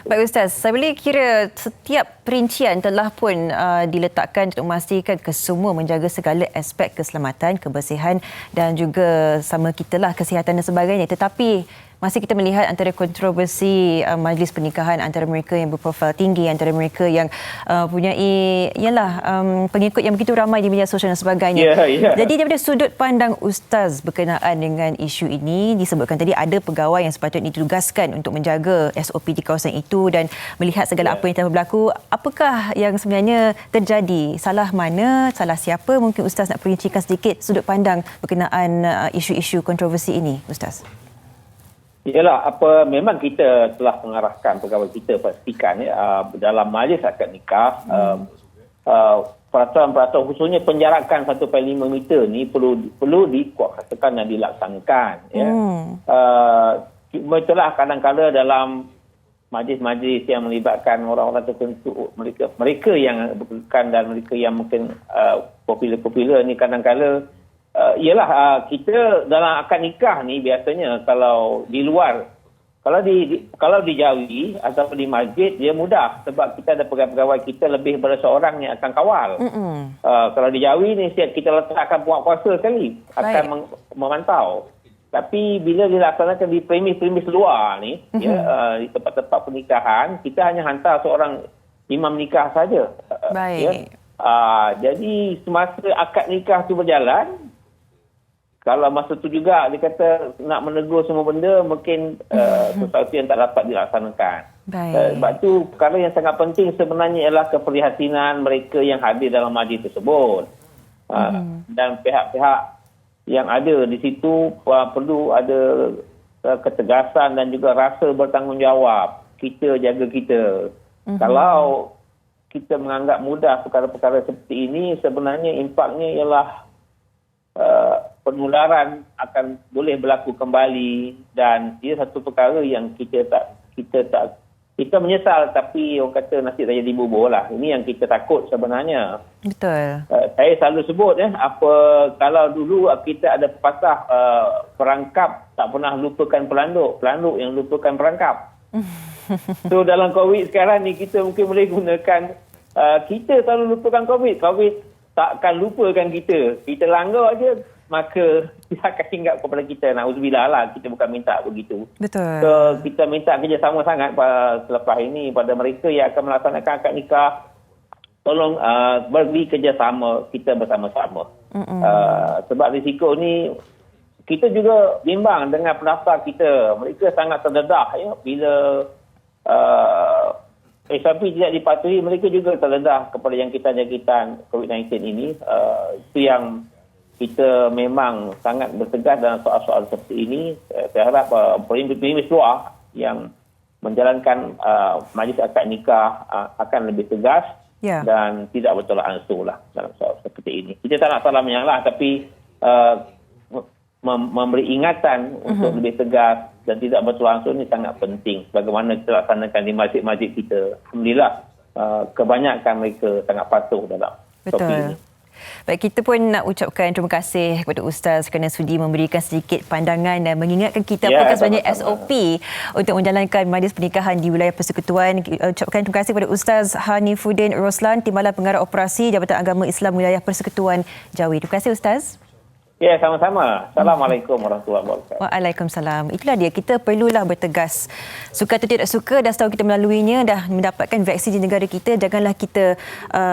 Baik Ustaz, saya boleh kira setiap perincian telah pun diletakkan untuk memastikan kesemua menjaga segala aspek keselamatan, kebersihan dan juga sama kita lah kesihatan dan sebagainya. Tetapi masih kita melihat antara kontroversi majlis pernikahan antara mereka yang berprofil tinggi, antara mereka yang punyai pengikut yang begitu ramai di media sosial dan sebagainya. Jadi daripada sudut pandang Ustaz berkenaan dengan isu ini, disebutkan tadi ada pegawai yang sepatutnya ditugaskan untuk menjaga SOP di kawasan itu dan melihat segala apa yang telah berlaku. Apakah yang sebenarnya terjadi? Salah mana? Salah siapa? Mungkin Ustaz nak perincikan sedikit sudut pandang berkenaan isu-isu kontroversi ini, Ustaz. Yalah, memang kita telah mengarahkan pegawai kita pastikan dalam majlis akad nikah peraturan-peraturan khususnya penjarakan 1.5 meter ni perlu dikuatkan dan dilaksanakan. Itulah kadang-kadang dalam majlis-majlis yang melibatkan orang-orang tertentu, mereka yang berkekan dan mereka yang mungkin popular ni kadang-kadang kita dalam akad nikah ni biasanya kalau di luar, kalau di Jawi ataupun di masjid dia mudah sebab kita ada pegawai kita lebih daripada seorang yang akan kawal. Kalau di Jawi ni kita letakkan puasa sekali akan memantau. Tapi bila dilaksanakan di premis-premis luar ni, di tempat-tempat pernikahan, kita hanya hantar seorang imam nikah saja. Jadi semasa akad nikah tu berjalan, kalau masa tu juga dia kata nak menegur semua benda, mungkin sesuatu yang tak dapat dilaksanakan. Sebab tu perkara yang sangat penting sebenarnya ialah keprihatinan mereka yang hadir dalam majlis tersebut. Dan pihak-pihak yang ada di situ perlu ada ketegasan dan juga rasa bertanggungjawab. Kita jaga kita. Kalau kita menganggap mudah perkara-perkara seperti ini, sebenarnya impaknya ialah penularan akan boleh berlaku kembali dan ia satu perkara yang kita menyesal, tapi orang kata nasi tak jadi bubur lah. Ini yang kita takut sebenarnya. Betul. Saya selalu sebut kalau dulu kita ada pepatah perangkap tak pernah lupakan pelanduk yang lupakan perangkap. So dalam COVID sekarang ni kita mungkin boleh gunakan kita selalu lupakan COVID takkan lupakan kita langgar aja maka dia akan hinggap kepada kita. Na'udzubillah lah, kita bukan minta begitu. Betul. So, kita minta kerjasama sangat selepas ini pada mereka yang akan melaksanakan akad nikah. Tolong beri kerjasama kita bersama-sama. Sebab risiko ni, kita juga bimbang dengan pendaftar kita. Mereka sangat terdedah bila SOP tidak dipatuhi, mereka juga terdedah kepada jangkitan-jangkitan COVID-19 ini. Itu yang kita memang sangat bertegas dalam soal-soal seperti ini. Saya harap pemimpin luar yang menjalankan majlis akad nikah akan lebih tegas dan tidak bertolak ansur lah dalam soal seperti ini. Kita tak nak salah menyalah, tapi memberi ingatan untuk lebih tegas dan tidak bertolak ansur ini sangat penting. Bagaimana kita laksanakan di masjid-masjid kita. Alhamdulillah, kebanyakan mereka sangat patuh dalam topik ini. Baik, kita pun nak ucapkan terima kasih kepada Ustaz kerana sudi memberikan sedikit pandangan dan mengingatkan kita apakah sebenarnya SOP untuk menjalankan majlis pernikahan di wilayah Persekutuan. Ucapkan terima kasih kepada Ustaz Hanifuddin Roslan, Timbalan Pengarah Operasi Jabatan Agama Islam Wilayah Persekutuan Jawi. Terima kasih Ustaz. Ya, sama-sama. Assalamualaikum warahmatullahi wabarakatuh. Waalaikumsalam. Itulah dia, kita perlulah bertegas. Suka atau tidak suka, dah setahun kita melaluinya, dah mendapatkan vaksin di negara kita, janganlah kita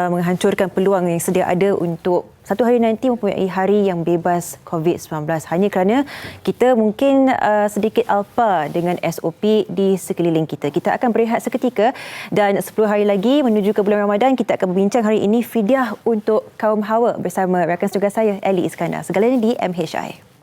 menghancurkan peluang yang sedia ada untuk satu hari nanti mempunyai hari yang bebas COVID-19. Hanya kerana kita mungkin sedikit alpa dengan SOP di sekeliling kita. Kita akan berehat seketika dan 10 hari lagi menuju ke bulan Ramadan, kita akan berbincang hari ini fidyah untuk kaum hawa bersama rakan tugas saya, Ellie Iskandar. Segalanya di MHI.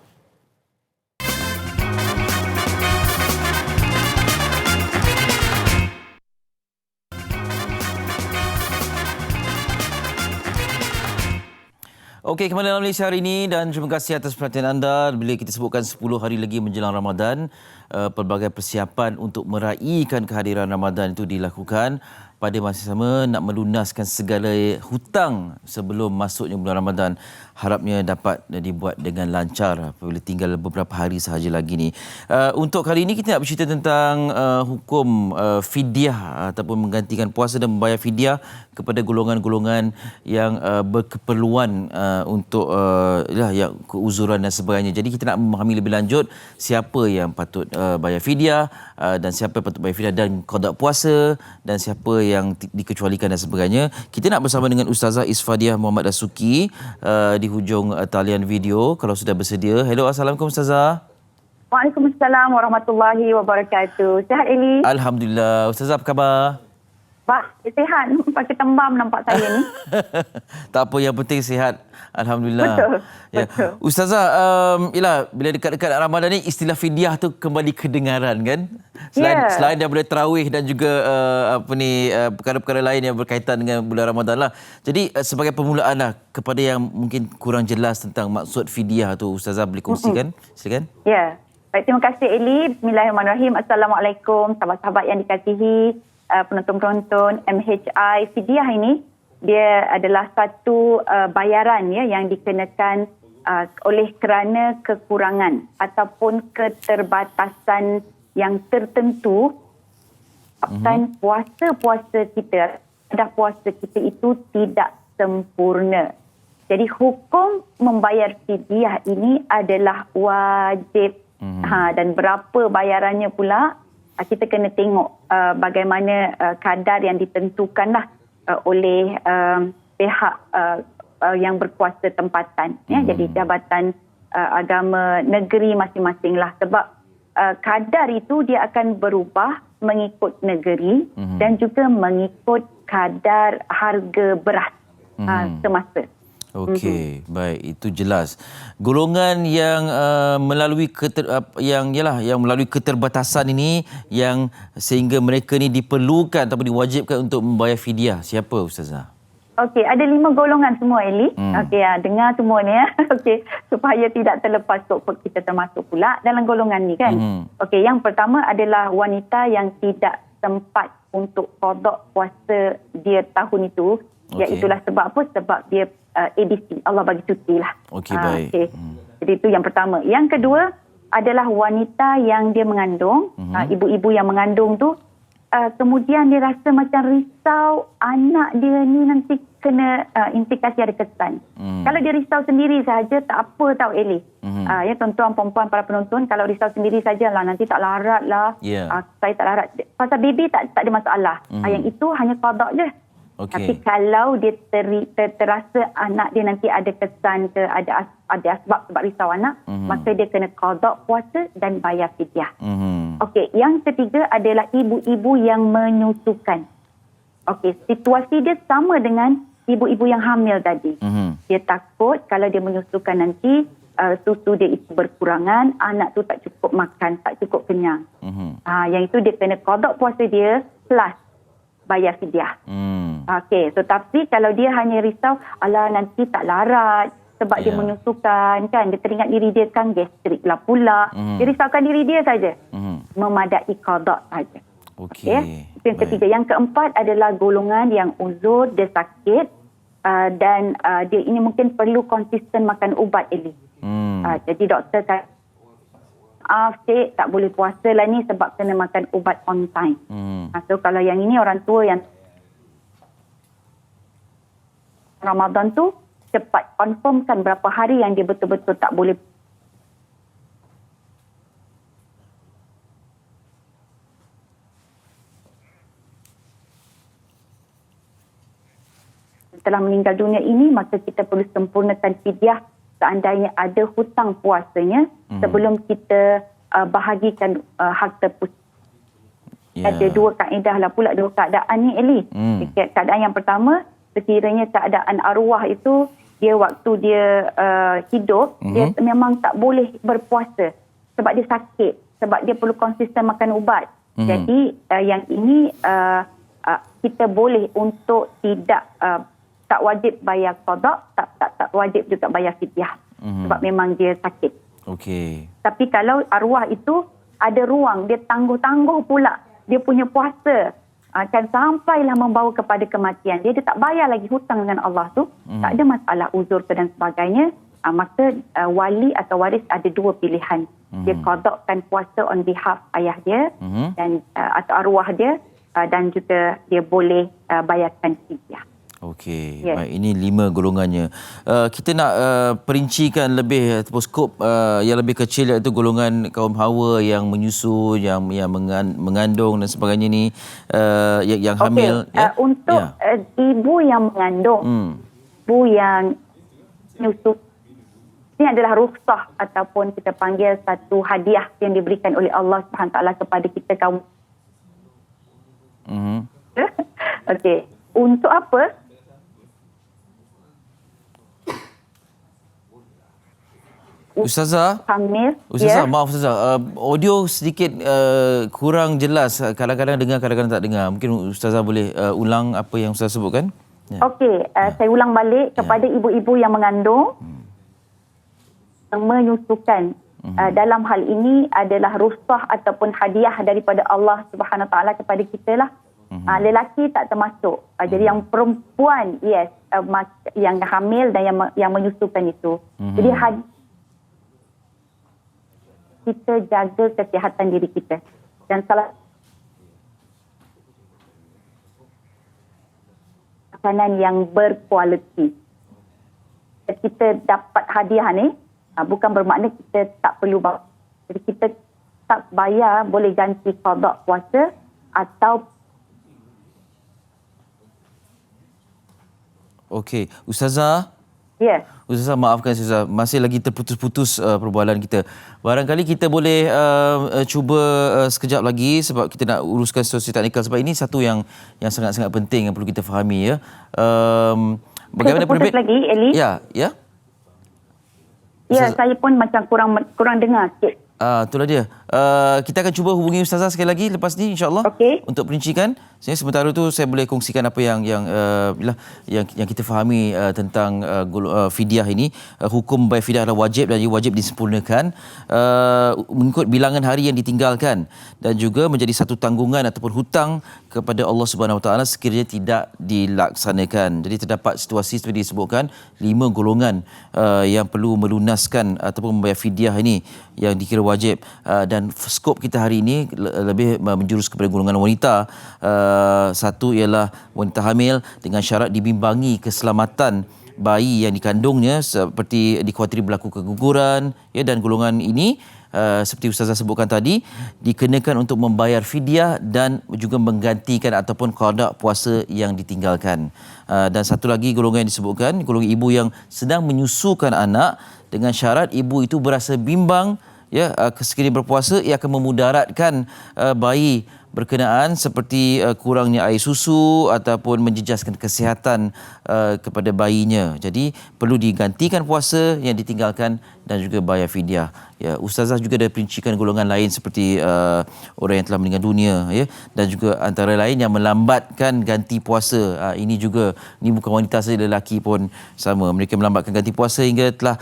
Okey, kembali dalam Malaysia hari ini dan terima kasih atas perhatian anda. Bila kita sebutkan 10 hari lagi menjelang Ramadan, pelbagai persiapan untuk meraihkan kehadiran Ramadan itu dilakukan. pada masa sama nak melunaskan segala hutang sebelum masuknya bulan Ramadan. Harapnya dapat dibuat dengan lancar apabila tinggal beberapa hari sahaja lagi ni. Untuk kali ini kita nak bercerita tentang hukum fidyah ataupun menggantikan puasa dan membayar fidyah kepada golongan-golongan yang berkeperluan untuk yang keuzuran dan sebagainya. Jadi kita nak memahami lebih lanjut siapa yang patut bayar fidyah dan siapa yang patut bayar fidyah dan qada puasa dan siapa yang dikecualikan dan sebagainya. Kita nak bersama dengan Ustazah Isfadiah Muhammad Dasuki di hujung talian video kalau sudah bersedia. Hello, Assalamualaikum Ustazah. Waalaikumsalam warahmatullahi wabarakatuh. Sihat Eli? Alhamdulillah. Ustazah apa khabar? Sihat. Pakai tembam nampak saya ni. Tak apa, yang penting sihat. Alhamdulillah. Betul. Ya. Betul. Ustazah, bila dekat-dekat Ramadan ni istilah fidyah tu kembali kedengaran kan? Selain daripada tarawih dan juga perkara-perkara lain yang berkaitan dengan bulan Ramadan lah. Jadi sebagai permulaan lah kepada yang mungkin kurang jelas tentang maksud fidyah tu, Ustazah boleh kongsikan? Silakan. Ya. Baik, terima kasih Eli. Bismillahirrahmanirrahim. Assalamualaikum sahabat-sahabat yang dikasihi, penonton-penonton MHI. Fidyah ini dia adalah satu bayaran yang dikenakan oleh kerana kekurangan ataupun keterbatasan yang tertentu sebabkan puasa-puasa kita, puasa kita itu tidak sempurna. Jadi hukum membayar fidyah ini adalah wajib. Dan berapa bayarannya pula kita kena tengok bagaimana kadar yang ditentukanlah oleh pihak yang berkuasa tempatan. Jadi Jabatan Agama Negeri masing-masing lah. Sebab kadar itu dia akan berubah mengikut negeri dan juga mengikut kadar harga beras semasa. Okey, baik, itu jelas. Golongan yang melalui melalui keterbatasan ini yang sehingga mereka ni diperlukan ataupun diwajibkan untuk membayar fidyah. Siapa Ustazah? Okey, ada 5 golongan semua Eli. Okey, dengar semua ni Okey, supaya tidak terlepas kita termasuk pula dalam golongan ni kan. Okey, yang pertama adalah wanita yang tidak sempat untuk qada puasa dia tahun itu. Iaitulah sebab apa? Sebab dia ABC, Allah bagi cuti lah. Okey, baik. Okay. Jadi itu yang pertama. Yang kedua adalah wanita yang dia mengandung, ibu-ibu yang mengandung tu, kemudian dia rasa macam risau anak dia ni nanti kena implikasi ada kesan. Kalau dia risau sendiri saja tak apa tau Eli. Ya tuan-tuan, perempuan, para penonton, kalau risau sendiri sajalah nanti tak larat lah. Saya tak larat. Pasal baby tak ada masalah. Yang itu hanya qada je. Okay. Tapi kalau dia terasa anak dia nanti ada kesan ke ada sebab risau anak, maka dia kena qada puasa dan bayar fidyah. Okey, yang ketiga adalah ibu-ibu yang menyusukan. Okey, situasi dia sama dengan ibu-ibu yang hamil tadi. Dia takut kalau dia menyusukan nanti susu dia itu berkurangan, anak tu tak cukup makan, tak cukup kenyang. Yang itu dia kena qada puasa dia plus bayar fidyah. Okey, so tapi kalau dia hanya risau, alah nanti tak larat sebab dia menyusukan kan, dia teringat diri dia kan gastrik lah pula. Dia risaukan diri dia saja. Memadai qada saja. Okey. Itu yang ketiga. Yang keempat adalah golongan yang uzur, dia sakit dan dia ini mungkin perlu konsisten makan ubat Eli. Jadi doktor kata, cik tak boleh puasa lah ni sebab kena makan ubat on time. So kalau yang ini orang tua yang Ramadan tu cepat confirmkan berapa hari yang dia betul-betul tak boleh. Setelah meninggal dunia ini, maka kita perlu sempurnakan fidyah seandainya ada hutang puasanya sebelum kita bahagikan harta pusat. Ada 2 kaedah lah pula, 2 keadaan ni Eli. Keadaan yang pertama, sekiranya keadaan arwah itu dia waktu dia hidup, dia memang tak boleh berpuasa sebab dia sakit, sebab dia perlu konsisten makan ubat. Jadi yang ini kita boleh untuk tidak tak wajib bayar qada, tak wajib juga bayar fidyah sebab memang dia sakit. Okey. Tapi kalau arwah itu ada ruang, dia tangguh-tangguh pula dia punya puasa. kan sampailah membawa kepada kematian. Dia tak bayar lagi hutang dengan Allah tu, tak ada masalah uzur dan sebagainya, maka wali atau waris ada dua pilihan. Dia qadakkan puasa on behalf ayah dia dan atau arwah dia, dan juga dia boleh bayarkan fidyah. Okey, Yes. baik, ini 5 golongannya. Kita nak perincikan lebih ataupun skop yang lebih kecil, iaitu golongan kaum hawa yang menyusu, yang mengandung dan sebagainya ni, yang hamil. Untuk ibu yang mengandung, ibu yang menyusu, ini adalah rukhsah ataupun kita panggil satu hadiah yang diberikan oleh Allah Subhanahu Taala kepada kita kaum. Okey, untuk apa? Ustazah, Hamil. maaf Ustazah, audio sedikit kurang jelas. Kadang-kadang dengar, kadang-kadang tak dengar. Mungkin Ustazah boleh ulang apa yang Ustazah sebutkan? Ya. Okey, saya ulang balik kepada ibu-ibu yang mengandung, yang menyusukan. Dalam hal ini adalah rukhsah ataupun hadiah daripada Allah Subhanahu Taala kepada kita lah. Lelaki tak termasuk. Jadi yang perempuan, yes, yang hamil dan yang menyusukan itu. Jadi kita jaga kesihatan diri kita. Dan salah makanan yang berkualiti. Kita dapat hadiah ni, bukan bermakna kita tak perlu bayar. Jadi kita tak bayar, boleh ganti qada puasa atau. Okey, Ustazah. Ya. Ustazah, maafkan Ustazah, masih lagi terputus-putus perbualan kita. Barangkali kita boleh cuba sekejap lagi, sebab kita nak uruskan situasi teknikal, sebab ini satu yang sangat-sangat penting yang perlu kita fahami, ya. Bagaimana Putus lagi, Eli? Ya. Ya, saya pun macam kurang dengar sikit. Itulah dia. Kita akan cuba hubungi Ustazah sekali lagi lepas ni, insya-Allah. Okey. Untuk perincikan. Sementara tu saya boleh kongsikan apa yang kita fahami tentang fidyah ini. Hukum bayar fidyah adalah wajib dan ia wajib disempurnakan mengikut bilangan hari yang ditinggalkan, dan juga menjadi satu tanggungan ataupun hutang kepada Allah Subhanahu Wa Taala sekiranya tidak dilaksanakan. Jadi terdapat situasi seperti disebutkan 5 golongan yang perlu melunaskan ataupun membayar fidyah ini yang dikira wajib, dan skop kita hari ini lebih menjurus kepada golongan wanita. Satu ialah wanita hamil dengan syarat dibimbangi keselamatan bayi yang dikandungnya seperti dikhawatiri berlaku keguguran, ya, dan golongan ini seperti Ustazah sebutkan tadi dikenakan untuk membayar fidyah dan juga menggantikan ataupun qada puasa yang ditinggalkan. Dan satu lagi golongan yang disebutkan, golongan ibu yang sedang menyusukan anak dengan syarat ibu itu berasa bimbang, ya, sekiranya berpuasa ia akan memudaratkan bayi berkenaan seperti kurangnya air susu ataupun menjejaskan kesihatan kepada bayinya. Jadi perlu digantikan puasa yang ditinggalkan dan juga bayar fidyah. Ya, Ustazah juga ada perincikan golongan lain seperti orang yang telah meninggal dunia, ya, dan juga antara lain yang melambatkan ganti puasa. Ini bukan wanita saja, lelaki pun sama. Mereka melambatkan ganti puasa hingga telah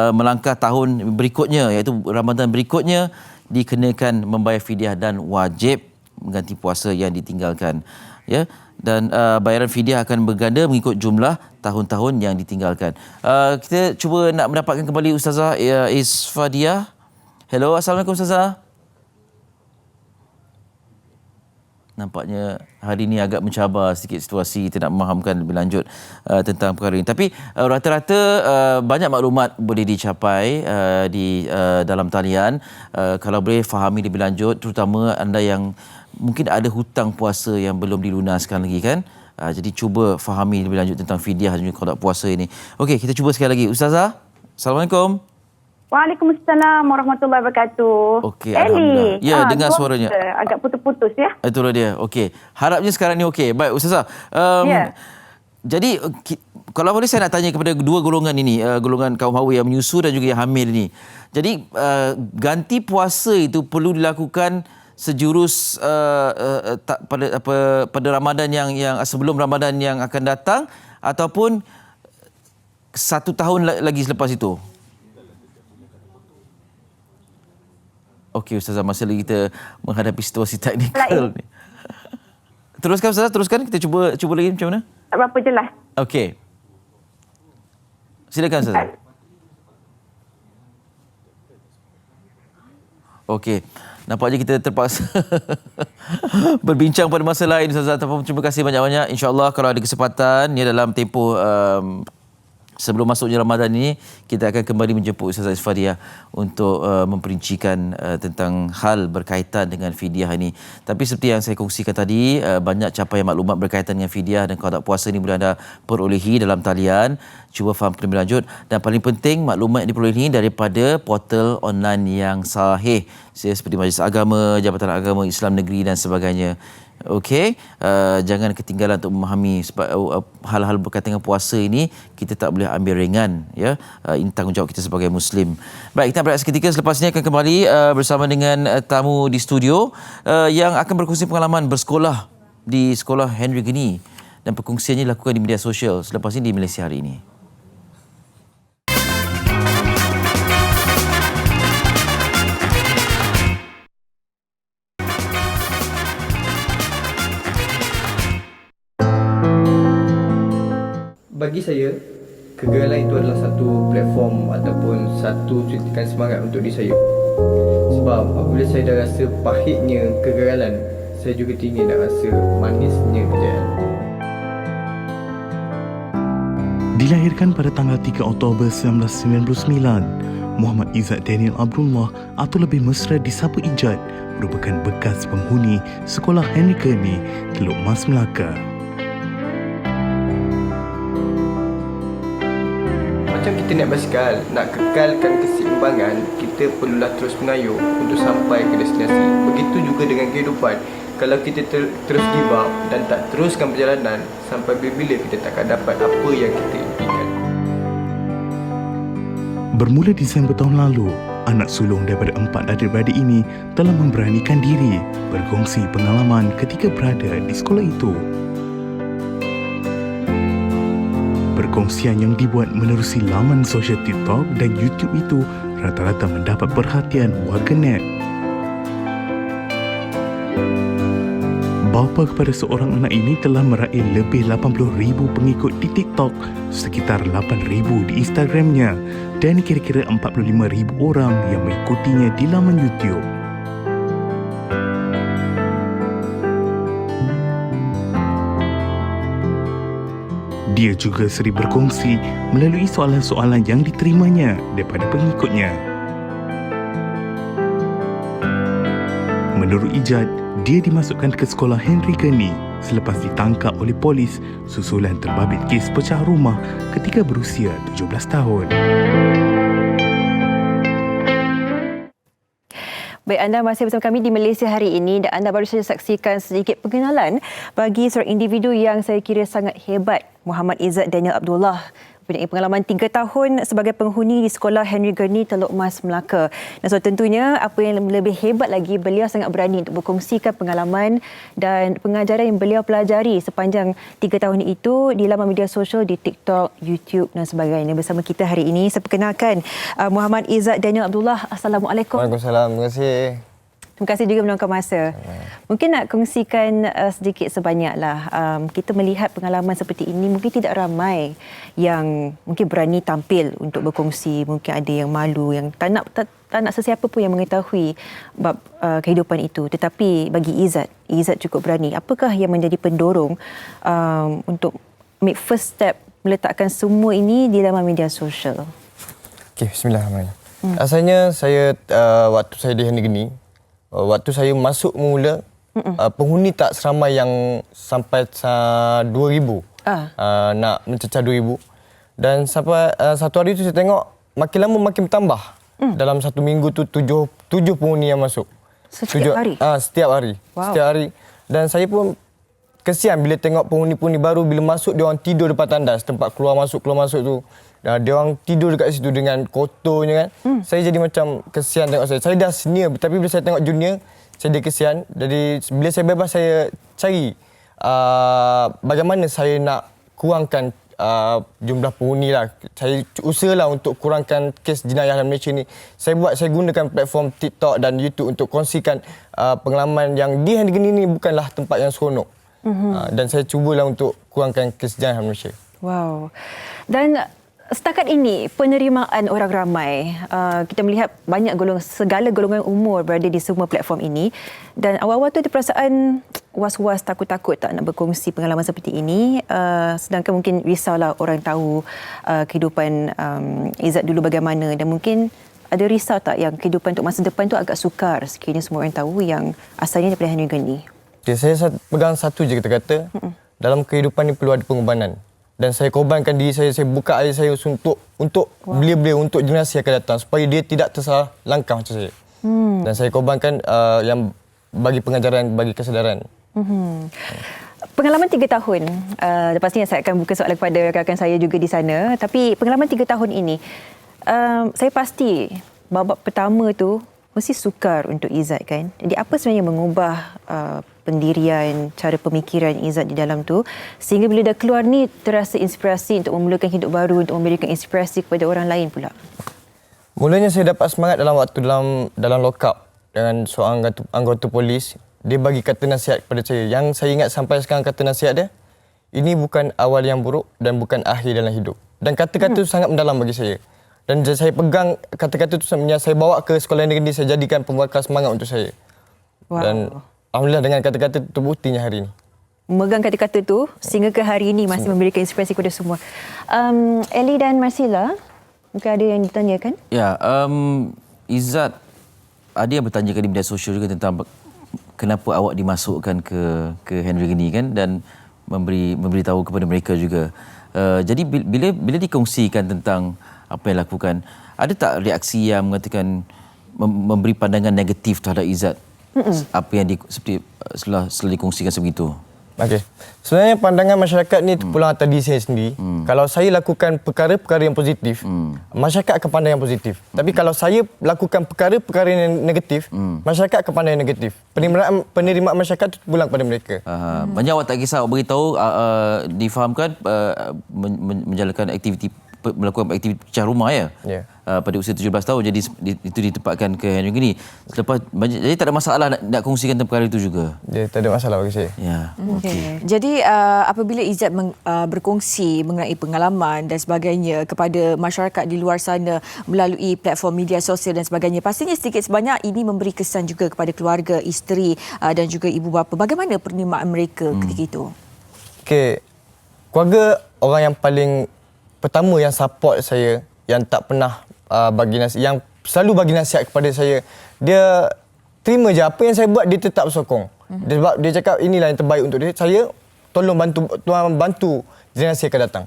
melangkah tahun berikutnya, iaitu Ramadan berikutnya, dikenakan membayar fidyah dan wajib mengganti puasa yang ditinggalkan, ya, dan bayaran fidyah akan berganda mengikut jumlah tahun-tahun yang ditinggalkan. Kita cuba nak mendapatkan kembali Ustazah Isfadiah. Hello, Assalamualaikum Ustazah. Nampaknya hari ini agak mencabar sedikit situasi, kita nak memahamkan lebih lanjut tentang perkara ini. Tapi rata-rata banyak maklumat boleh dicapai di dalam talian. Kalau boleh fahami lebih lanjut, terutama anda yang mungkin ada hutang puasa yang belum dilunaskan lagi, kan? Jadi cuba fahami lebih lanjut tentang fidyah dan juga qada puasa ini. Okey, kita cuba sekali lagi. Ustazah, Assalamualaikum. Waalaikumsalam warahmatullahi wabarakatuh. Okey, alhamdulillah. Ya, dengar suaranya. Agak putus-putus, ya. Itulah dia. Okey. Harapnya sekarang ni okey. Baik, Ustazah. Jadi kalau boleh saya nak tanya kepada dua golongan ini, golongan kaum hawa yang menyusu dan juga yang hamil ini. Jadi ganti puasa itu perlu dilakukan sejurus pada Ramadan yang sebelum Ramadan yang akan datang, ataupun 1 tahun lagi selepas itu? Okey Ustazah, masih lagi kita menghadapi situasi teknikal ni. Teruskan Ustazah, teruskan. Kita cuba lagi macam mana? Tak berapa jelas. Okey. Silakan Ustazah. Okey. Nampaknya kita terpaksa berbincang pada masa lain Ustazah. Terima kasih banyak-banyak. InsyaAllah kalau ada kesempatan dalam tempoh sebelum masuknya Ramadan ini, kita akan kembali menjemput Ustazah Isfariah untuk memperincikan tentang hal berkaitan dengan fidyah ini. Tapi seperti yang saya kongsikan tadi, banyak capaian maklumat berkaitan dengan fidyah dan qada puasa ini boleh anda perolehi dalam talian. Cuba faham lebih lanjut. Dan paling penting, maklumat yang diperolehi daripada portal online yang sahih, seperti Majlis Agama, Jabatan Agama Islam Negeri dan sebagainya. Okey, jangan ketinggalan untuk memahami sebab hal-hal berkaitan dengan puasa ini kita tak boleh ambil ringan, ya. Ini tanggungjawab kita sebagai Muslim. Baik, kita berehat seketika, selepasnya akan kembali bersama dengan tamu di studio yang akan berkongsi pengalaman bersekolah di sekolah Henry Geni, dan perkongsiannya dilakukan di media sosial selepas ini di Malaysia Hari Ini. Bagi saya, kegagalan itu adalah satu platform ataupun satu suntikan semangat untuk diri saya. Sebab apabila saya dah rasa pahitnya kegagalan, saya juga ingin nak rasa manisnya kejayaan. Dilahirkan pada tanggal 3 Oktober 1999, Muhammad Izzat Daniel Abdullah atau lebih mesra disapa Ijat merupakan bekas penghuni sekolah Henry Geni, Teluk Mas, Melaka. Macam kita naik basikal, nak kekalkan keseimbangan, kita perlulah terus mengayuh untuk sampai ke destinasi. Begitu juga dengan kehidupan. Kalau kita terus give up dan tak teruskan perjalanan, sampai bila-bila kita takkan dapat apa yang kita impikan. Bermula Disember tahun lalu, anak sulung daripada 4 adik-beradik ini telah memberanikan diri berkongsi pengalaman ketika berada di sekolah itu. Perkongsian yang dibuat menerusi laman sosial TikTok dan YouTube itu rata-rata mendapat perhatian warganet. Bapa kepada seorang anak ini telah meraih lebih 80,000 pengikut di TikTok, sekitar 8,000 di Instagramnya dan kira-kira 45,000 orang yang mengikutinya di laman YouTube. Dia juga sering berkongsi melalui soalan-soalan yang diterimanya daripada pengikutnya. Menurut Ijat, dia dimasukkan ke sekolah Henry Geni selepas ditangkap oleh polis susulan terbabit kes pecah rumah ketika berusia 17 tahun. Baik, anda masih bersama kami di Malaysia Hari Ini dan anda baru saja saksikan sedikit pengenalan bagi seorang individu yang saya kira sangat hebat, Muhammad Izzat Daniel Abdullah. Mempunyai pengalaman 3 tahun sebagai penghuni di sekolah Henry Geni, Teluk Mas, Melaka. Dan so tentunya apa yang lebih hebat lagi, beliau sangat berani untuk berkongsikan pengalaman dan pengajaran yang beliau pelajari sepanjang 3 tahun itu di laman media sosial, di TikTok, YouTube dan sebagainya. Bersama kita hari ini, saya perkenalkan Muhammad Izzat Daniel Abdullah. Assalamualaikum. Waalaikumsalam. Terima kasih. Terima kasih juga meluangkan masa. Mungkin nak kongsikan sedikit sebanyaklah. Kita melihat pengalaman seperti ini, mungkin tidak ramai yang mungkin berani tampil untuk berkongsi. Mungkin ada yang malu, yang tak nak sesiapa pun yang mengetahui bab kehidupan itu. Tetapi bagi Izzat cukup berani. Apakah yang menjadi pendorong untuk make first step meletakkan semua ini di dalam media sosial? Okey, bismillahirrahmanirrahim. Asalnya saya waktu saya di Henry Geni, waktu saya masuk mula, penghuni tak seramai yang sampai 2,000. Nak mencecah 2,000. Dan sampai satu hari tu saya tengok makin lama makin bertambah. Dalam satu minggu tu tujuh penghuni yang masuk. Setiap hari? Setiap hari. Wow. Setiap hari. Dan saya pun kesian bila tengok penghuni-penghuni baru, bila masuk dia orang tidur depan tandas, tempat keluar masuk tu. Dia orang tidur dekat situ dengan kotornya kan. Saya jadi macam kesian tengok saya. Saya dah senior, tapi bila saya tengok junior, saya dia kesian. Jadi bila saya bebas, saya cari bagaimana saya nak kurangkan jumlah penghuni lah. Saya usahalah untuk kurangkan kes jenayah dalam Malaysia ni. Saya gunakan platform TikTok dan YouTube untuk kongsikan pengalaman yang di Henry Geni ni bukanlah tempat yang seronok. Dan saya cubalah untuk kurangkan kesejahteraan Malaysia. Wow. Dan setakat ini penerimaan orang ramai, kita melihat banyak segala golongan umur berada di semua platform ini, dan awal-awal tu ada perasaan was-was, takut-takut tak nak berkongsi pengalaman seperti ini, sedangkan mungkin risaulah orang tahu kehidupan Izzat dulu bagaimana, dan mungkin ada risau tak yang kehidupan untuk masa depan tu agak sukar sekiranya semua orang tahu yang asalnya daripada Henry Gandhi. Okay, saya pegang satu je kata-kata, dalam kehidupan ni perlu ada pengorbanan. Dan saya korbankan diri saya buka air saya untuk belia-belia, untuk generasi yang akan datang supaya dia tidak tersalah langkah macam saya. Dan saya korbankan yang bagi pengajaran, bagi kesedaran. Pengalaman 3 tahun, pastinya saya akan buka soalan kepada rakan saya juga di sana, tapi pengalaman 3 tahun ini, saya pasti babak pertama tu mesti sukar untuk Izzat kan. Jadi apa sebenarnya mengubah pendirian, cara pemikiran Izzat di dalam tu sehingga bila dah keluar ni terasa inspirasi untuk memulakan hidup baru, untuk memberikan inspirasi kepada orang lain pula? Mulanya saya dapat semangat dalam waktu dalam lock up dengan seorang anggota polis. Dia bagi kata nasihat kepada saya. Yang saya ingat sampai sekarang kata nasihat dia, ini bukan awal yang buruk dan bukan akhir dalam hidup. Dan kata-kata itu sangat mendalam bagi saya. Dan saya pegang kata-kata itu sebenarnya saya bawa ke sekolah negeri, saya jadikan pembakar semangat untuk saya. Wow. Dan alhamdulillah dengan kata-kata itu terbuktinya hari ini. Memegang kata-kata tu sehingga ke hari ini masih memberikan inspirasi kepada semua. Ellie dan Marcella, mungkin ada yang ditanyakan? Ya, Izzat, ada yang bertanyakan di media sosial juga tentang kenapa awak dimasukkan ke Henry Gandhi kan, dan memberitahu kepada mereka juga. Jadi bila dikongsikan tentang apa yang lakukan, ada tak reaksi yang mengatakan memberi pandangan negatif terhadap Izzat? Apa yang seperti setelah dikongsikan sebegitu? Okey. Sebenarnya pandangan masyarakat ni terpulang atas diri saya sendiri. Kalau saya lakukan perkara-perkara yang positif, masyarakat akan pandang yang positif. Tapi kalau saya lakukan perkara-perkara yang negatif, masyarakat akan pandang yang negatif. Penerimaan masyarakat itu terpulang kepada mereka. Banyak awak tak kisah, awak beritahu difahamkan menjalankan aktiviti, melakukan aktiviti pecah rumah ya. Pada usia 17 tahun, jadi itu ditempatkan ke Henry Gandhi. Jadi tak ada masalah nak kongsikan tentang perkara itu juga. Ya, tak ada masalah bagi saya. Ya. Okay. Jadi apabila Izzat berkongsi mengenai pengalaman dan sebagainya kepada masyarakat di luar sana melalui platform media sosial dan sebagainya, pastinya sedikit sebanyak ini memberi kesan juga kepada keluarga, isteri dan juga ibu bapa. Bagaimana penerimaan mereka ketika itu? Okey. Keluarga orang yang paling pertama yang support saya, yang tak pernah yang selalu bagi nasihat kepada saya. Dia terima je apa yang saya buat, dia tetap sokong. Sebab dia cakap inilah yang terbaik untuk dia. Saya tolong bantu generasi akan datang.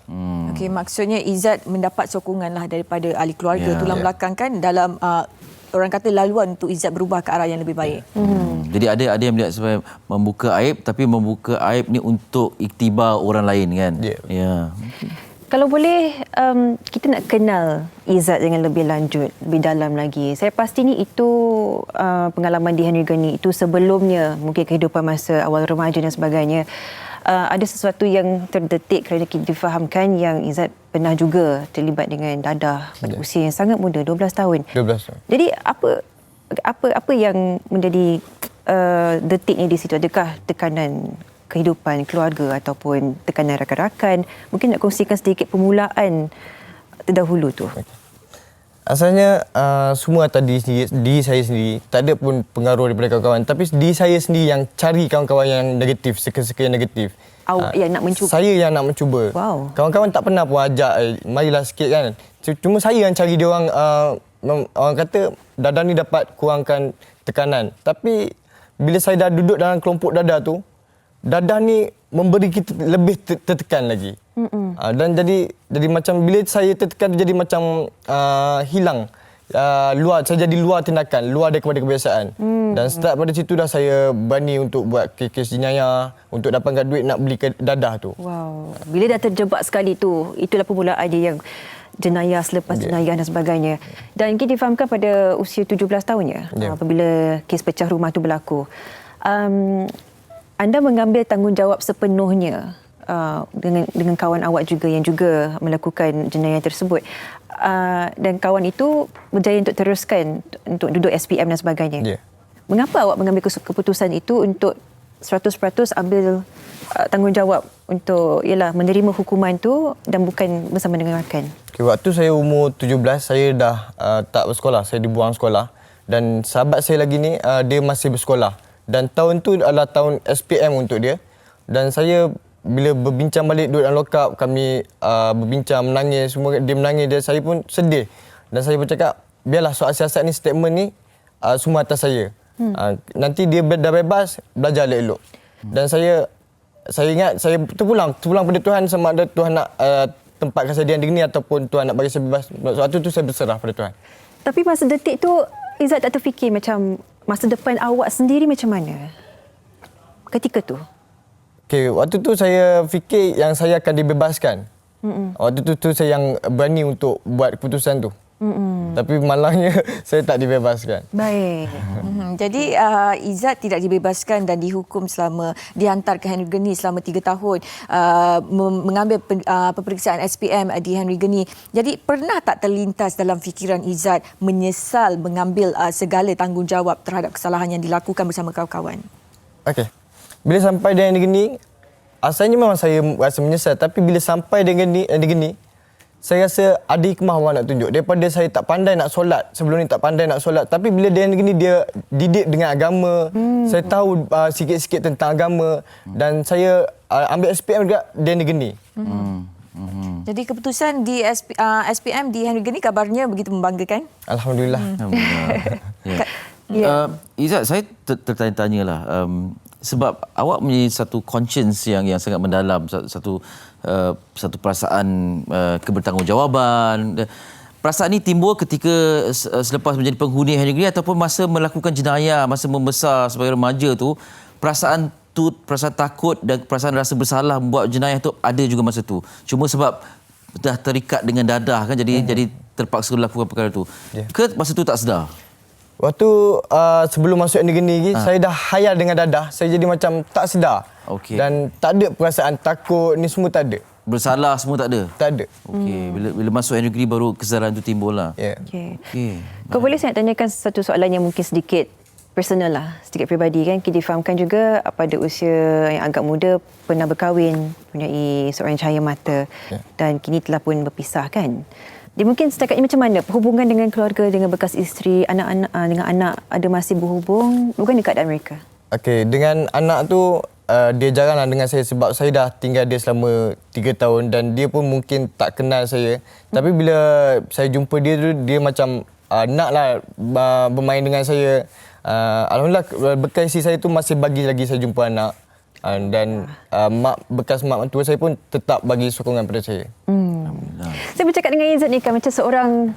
Okey, maksudnya Izzat mendapat sokongan lah daripada ahli keluarga tulang belakang kan, dalam orang kata laluan untuk Izzat berubah ke arah yang lebih baik. Jadi ada yang melihat sebagai membuka aib, tapi membuka aib ni untuk iktibar orang lain kan. Ya. Kalau boleh, kita nak kenal Izzat dengan lebih lanjut, lebih dalam lagi. Saya pasti ni itu pengalaman di Henry Gandhi itu sebelumnya, mungkin kehidupan masa awal remaja dan sebagainya. Ada sesuatu yang terdetik kerana kita difahamkan yang Izzat pernah juga terlibat dengan dadah pada usia yang sangat muda, 12 tahun. 12 tahun. Jadi apa yang menjadi detiknya di situ? Adakah tekanan kehidupan keluarga ataupun tekanan rakan-rakan? Mungkin nak kongsikan sedikit permulaan terdahulu tu. Asalnya semua atas diri saya sendiri. Tak ada pun pengaruh daripada kawan-kawan. Tapi diri saya sendiri yang cari kawan-kawan yang negatif, seka-seka yang negatif. Yang nak mencuba? Saya yang nak mencuba. Wow. Kawan-kawan tak pernah pun ajak, marilah sikit kan. Cuma saya yang cari dia orang, orang kata dadah ni dapat kurangkan tekanan. Tapi bila saya dah duduk dalam kelompok dadah tu, dadah ni memberi kita lebih tertekan lagi. Dan jadi macam bila saya tertekan jadi macam hilang saya jadi luar tindakan, luar daripada kebiasaan. Dan start pada situ dah saya berani untuk buat kes jenayah untuk dapatkan duit nak beli dadah tu. Wow. Bila dah terjebak sekali tu, itulah permulaan dia yang jenayah selepas jenayah dan sebagainya. Dan kita difahamkan pada usia 17 tahun ya, apabila kes pecah rumah tu berlaku. Anda mengambil tanggungjawab sepenuhnya dengan kawan awak juga yang juga melakukan jenayah tersebut. Dan kawan itu berjaya untuk teruskan untuk duduk SPM dan sebagainya. Mengapa awak mengambil keputusan itu untuk 100% ambil tanggungjawab untuk menerima hukuman tu dan bukan bersama dengan rakan? Okay, waktu saya umur 17, saya dah tak bersekolah. Saya dibuang sekolah. Dan sahabat saya lagi ni, dia masih bersekolah. Dan tahun tu adalah tahun SPM untuk dia. Dan saya bila berbincang balik duduk dalam lokap, kami berbincang, menangis, semua dia menangis, dan saya pun sedih. Dan saya bercakap, biarlah soal siasat ni, statement ni semua atas saya. Nanti dia dah bebas, belajar elok-elok. Dan saya ingat saya terpulang pada Tuhan, sama ada Tuhan nak tempatkan saya di negeri ataupun Tuhan nak bagi saya bebas. Waktu tu saya berserah pada Tuhan. Tapi masa detik tu Izzat tak terfikir macam masa depan awak sendiri macam mana ketika tu? Okay, waktu tu saya fikir yang saya akan dibebaskan. Waktu tu saya yang berani untuk buat keputusan tu. Tapi malangnya saya tak dibebaskan. Baik. Jadi Izzat tidak dibebaskan dan dihukum dihantar ke Henry Geni selama 3 tahun mengambil peperiksaan SPM di Henry Geni. Jadi pernah tak terlintas dalam fikiran Izzat menyesal mengambil segala tanggungjawab terhadap kesalahan yang dilakukan bersama kawan-kawan? Okey. Bila sampai di Henry Geni, asalnya memang saya rasa menyesal, tapi bila sampai di Henry Geni, saya rasa ada hikmah Allah nak tunjuk. Daripada saya tak pandai nak solat, sebelum ni tak pandai nak solat, tapi bila dia ni dia didik dengan agama, saya tahu sikit-sikit tentang agama, dan saya ambil SPM juga di Henry Geni. Jadi keputusan di SPM di Henry Geni kabarnya begitu membanggakan? Alhamdulillah. Izzat, saya tertanya-tanyalah, sebab awak punya satu conscience yang sangat mendalam, satu perasaan kebertanggungjawaban. Perasaan ini timbul ketika selepas menjadi penghuni Henry Geni ataupun masa melakukan jenayah, masa membesar sebagai remaja tu, perasaan takut dan perasaan rasa bersalah membuat jenayah tu ada juga masa tu. Cuma sebab dah terikat dengan dadah kan, jadi terpaksa lakukan perkara tu. Ke masa tu tak sedar? Waktu sebelum masuk Henry Geni, saya dah hayal dengan dadah. Saya jadi macam tak sedar. Dan tak ada perasaan takut, ni semua tak ada. Bersalah semua tak ada? Tak ada. Okey, bila masuk Henry Geni baru kesedaran tu timbul lah. Okey. Kau boleh saya tanyakan satu soalan yang mungkin sedikit personal lah, sedikit peribadi kan. Kita difahamkan juga pada usia yang agak muda pernah berkahwin, mempunyai seorang cahaya mata dan kini telah pun berpisah kan. Dia mungkin setakat ini macam mana hubungan dengan keluarga, dengan bekas isteri, anak-anak dengan anak ada masih berhubung? Bukan keadaan mereka? Okey, dengan anak tu dia jaranglah dengan saya sebab saya dah tinggal dia selama 3 tahun dan dia pun mungkin tak kenal saya. Tapi bila saya jumpa dia tu, dia macam naklah bermain dengan saya. Alhamdulillah bekas isteri saya tu masih bagi lagi saya jumpa anak. Dan bekas mak mentua saya pun tetap bagi sokongan pada saya. Saya bercakap dengan Izzat ni kan macam seorang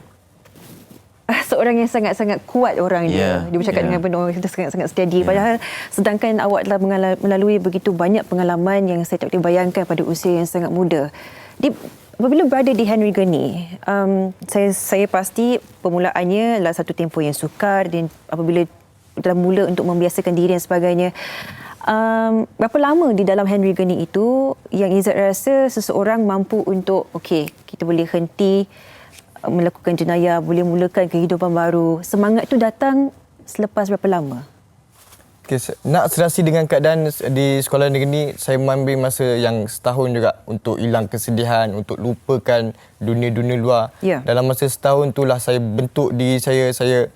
yang sangat-sangat kuat orang dia. Dia bercakap dengan penuh, kita sangat-sangat steady. Padahal sedangkan awak telah melalui begitu banyak pengalaman yang saya tak boleh bayangkan pada usia yang sangat muda. Apabila berada di Henry Geni, saya pasti permulaannya adalah satu tempoh yang sukar dan apabila telah mula untuk membiasakan diri dan sebagainya. Berapa lama di dalam Henry Geni itu yang Izzat rasa seseorang mampu untuk kita boleh henti melakukan jenayah, boleh mulakan kehidupan baru. Semangat itu datang selepas berapa lama? Nak serasi dengan keadaan di sekolah negeri, saya mengambil masa yang setahun juga untuk hilang kesedihan, untuk lupakan dunia-dunia luar. Dalam masa setahun itulah saya bentuk diri saya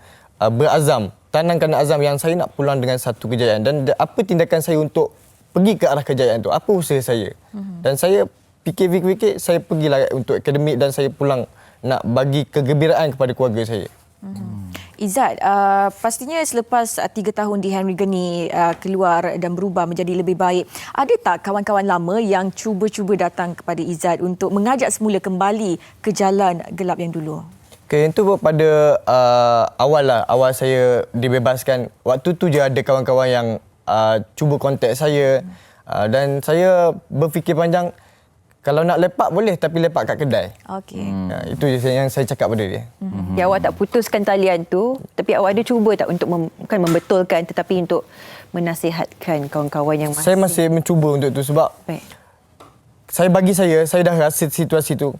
berazam, tanamkan azam yang saya nak pulang dengan satu kejayaan. Dan apa tindakan saya untuk pergi ke arah kejayaan itu? Apa usaha saya? Dan saya fikir-fikir, saya pergilah untuk akademik dan saya pulang nak bagi kegembiraan kepada keluarga saya. Izzat, pastinya selepas 3 tahun di Henry Geni keluar dan berubah menjadi lebih baik, ada tak kawan-kawan lama yang cuba-cuba datang kepada Izzat untuk mengajak semula kembali ke jalan gelap yang dulu? Itu pada awal saya dibebaskan. Waktu tu je ada kawan-kawan yang cuba kontak saya dan saya berfikir panjang, kalau nak lepak boleh tapi lepak kat kedai. Itu je yang saya cakap pada dia. Ya, awak tak putuskan talian tu, tapi awak ada cuba tak untuk bukan membetulkan tetapi untuk menasihatkan kawan-kawan yang masih... Saya masih mencuba untuk tu sebab saya dah rasa situasi tu.